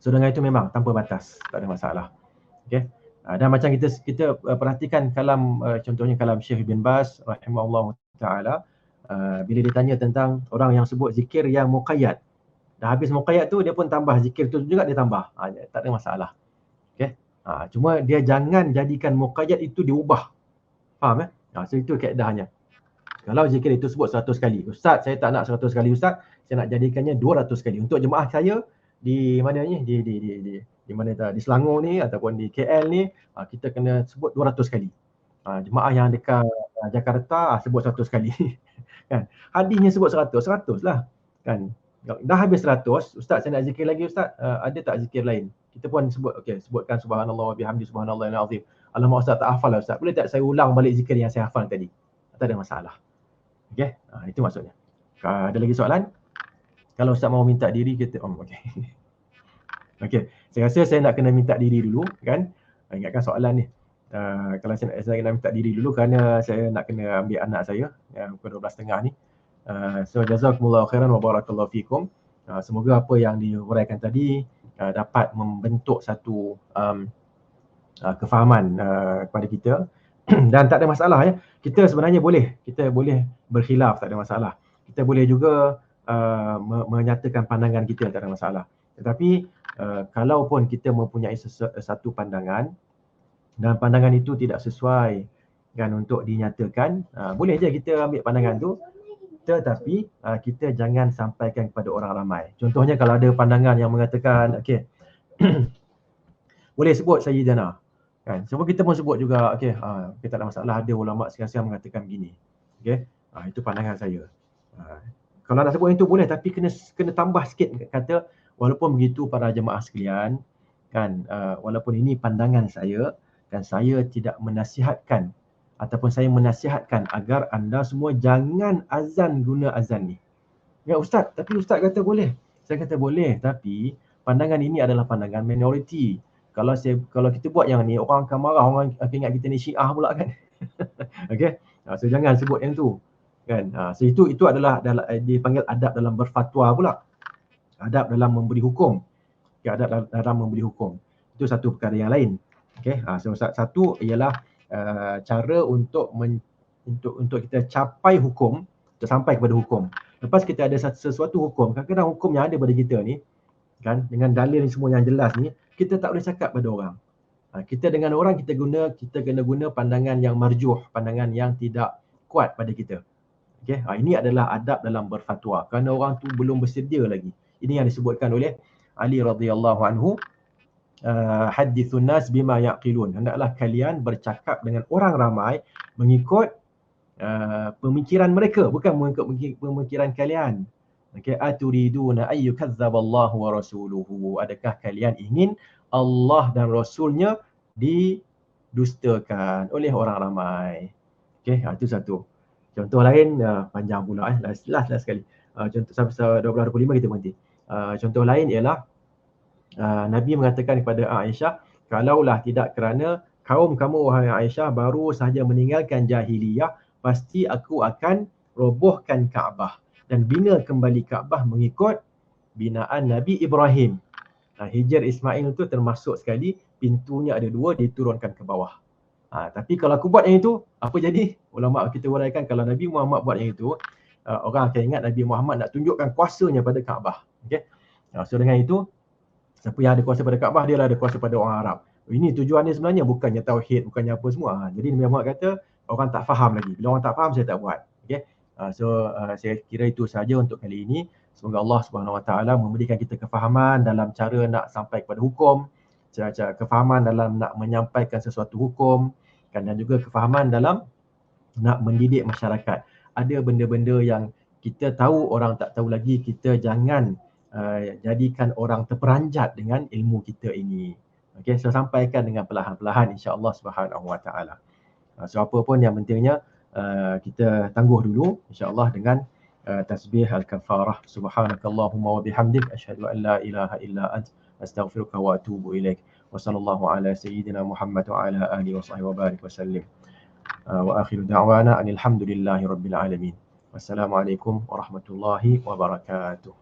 So dengan itu memang tanpa batas, tak ada masalah. Okay. Dan macam kita perhatikan kalam contohnya kalam Syekh bin Baz rahimahullah taala, bila ditanya tentang orang yang sebut zikir yang muqayyad, dah habis muqayyad tu dia pun tambah zikir tu juga, dia tambah. Tak ada masalah. Okey. Cuma dia jangan jadikan muqayyad itu diubah. Faham So itu kaedahnya. Kalau zikir itu sebut 100 kali, Ustaz saya tak nak 100 kali Ustaz, saya nak jadikannya 200 kali. Untuk jemaah saya di mana ni, di mana di Selangor ni ataupun di KL ni, kita kena sebut 200 kali. Jemaah yang dekat Jakarta sebut 100 kali. Kan? Hadisnya sebut 100 lah. Kan? Dah habis 100, ustaz saya nak zikir lagi ustaz, ada tak zikir lain? Kita pun sebut, okey, sebutkan subhanallah wa bihamdi subhanallahil azim. Alamak ustaz tak hafal lah ustaz. Boleh tak saya ulang balik zikir yang saya hafal tadi? Tak ada masalah. Okey, itu maksudnya. Ada lagi soalan? Kalau ustaz mau minta diri kita okey. Okey, saya rasa saya nak kena minta diri dulu kan. Ingatkan soalan ni. Kalau saya nak minta diri dulu kerana saya nak kena ambil anak saya yang pukul 12.30 ni. So jazakumullahu khairan wa barakallahu fikum. Semoga apa yang diuraikan tadi dapat membentuk satu kefahaman kepada kita. Dan tak ada masalah ya. Kita sebenarnya kita boleh berkhilaf, tak ada masalah. Kita boleh juga menyatakan pandangan kita, tak ada masalah. Tetapi kalaupun kita mempunyai satu pandangan dan pandangan itu tidak sesuai kan untuk dinyatakan, boleh je kita ambil pandangan tu, tetapi kita jangan sampaikan kepada orang ramai. Contohnya kalau ada pandangan yang mengatakan okey boleh sebut Sayyidina kan, sebab kita pun sebut juga okey, kita tak ada masalah, ada ulama sekian-sekian mengatakan begini. Okey, itu pandangan saya. Kalau nak sebut itu boleh, tapi kena tambah sikit kata walaupun begitu para jemaah sekalian kan, walaupun ini pandangan saya dan saya tidak menasihatkan ataupun saya menasihatkan agar anda semua jangan azan guna azan ni. Ya ustaz, tapi ustaz kata boleh. Saya kata boleh, tapi pandangan ini adalah pandangan minoriti. Kalau kita buat yang ni, orang akan marah, orang akan ingat kita ni Syiah pula kan. Okey. So jangan sebut yang tu. Kan? So itu adalah dipanggil adab dalam berfatwa pula. Adab dalam memberi hukum. Okay, adab dalam memberi hukum. Itu satu perkara yang lain. Okey. So satu ialah cara untuk kita capai hukum, untuk sampai kepada hukum. Lepas kita ada sesuatu hukum, kadang-kadang hukum yang ada pada kita ni kan, dengan dalil ni semua yang jelas ni, kita tak boleh cakap pada orang. Kita dengan orang kita kena guna pandangan yang marjuh, pandangan yang tidak kuat pada kita. Okey, ini adalah adab dalam berfatwa kerana orang tu belum bersedia lagi. Ini yang disebutkan oleh Ali radhiyallahu anhu, hadithun nas bima yaqilun. Hendaklah kalian bercakap dengan orang ramai mengikut pemikiran mereka, bukan mengikut pemikiran kalian. Okey, aturiduna ay yukazzaballahu wa rasuluhu. Adakah kalian ingin Allah dan Rasulnya didustakan oleh orang ramai? Okey, itu satu. Contoh lain, panjang pula last sekali. Contoh sampai 12:25 kita berhenti. Contoh lain ialah Nabi mengatakan kepada Aisyah, kalaulah tidak kerana kaum kamu wahai Aisyah baru sahaja meninggalkan jahiliyah, pasti aku akan robohkan Kaabah dan bina kembali Kaabah mengikut binaan Nabi Ibrahim. Hijr Ismail itu termasuk sekali, pintunya ada 2, diturunkan ke bawah. Tapi kalau aku buat yang itu, apa jadi? Ulama kita uraikan kalau Nabi Muhammad buat yang itu, orang akan ingat Nabi Muhammad nak tunjukkan kuasanya pada Kaabah. Okey. So dengan itu, siapa yang ada kuasa pada Kaabah, dia lah ada kuasa pada orang Arab. Ini tujuannya sebenarnya bukannya tauhid, bukannya apa semua. Jadi Nabi Muhammad kata orang tak faham lagi. Bila orang tak faham, saya tak buat. Okey. So saya kira itu saja untuk kali ini. Semoga Allah Subhanahu Wa Taala memberikan kita kefahaman dalam cara nak sampai kepada hukum, cara kefahaman dalam nak menyampaikan sesuatu hukum, dan juga kefahaman dalam nak mendidik masyarakat. Ada benda-benda yang kita tahu orang tak tahu lagi, kita jangan jadikan orang terperanjat dengan ilmu kita ini. Okey, so sampaikan dengan perlahan-lahan insya-Allah Subhanahu Wa Taala. So apa pun yang pentingnya kita tangguh dulu insya-Allah dengan tasbih al-kafarah. Subhanakallahumma wa bihamdik asyhadu an la ilaha illa ant astaghfiruka wa atubu ilaik. Wa sallallahu ala sayyidina Muhammad wa ala alihi wa sahbihi wa barik wa sallim. Wa akhiru da'wana alhamdulillahi rabbil alamin. Wassalamualaikum warahmatullahi wabarakatuh.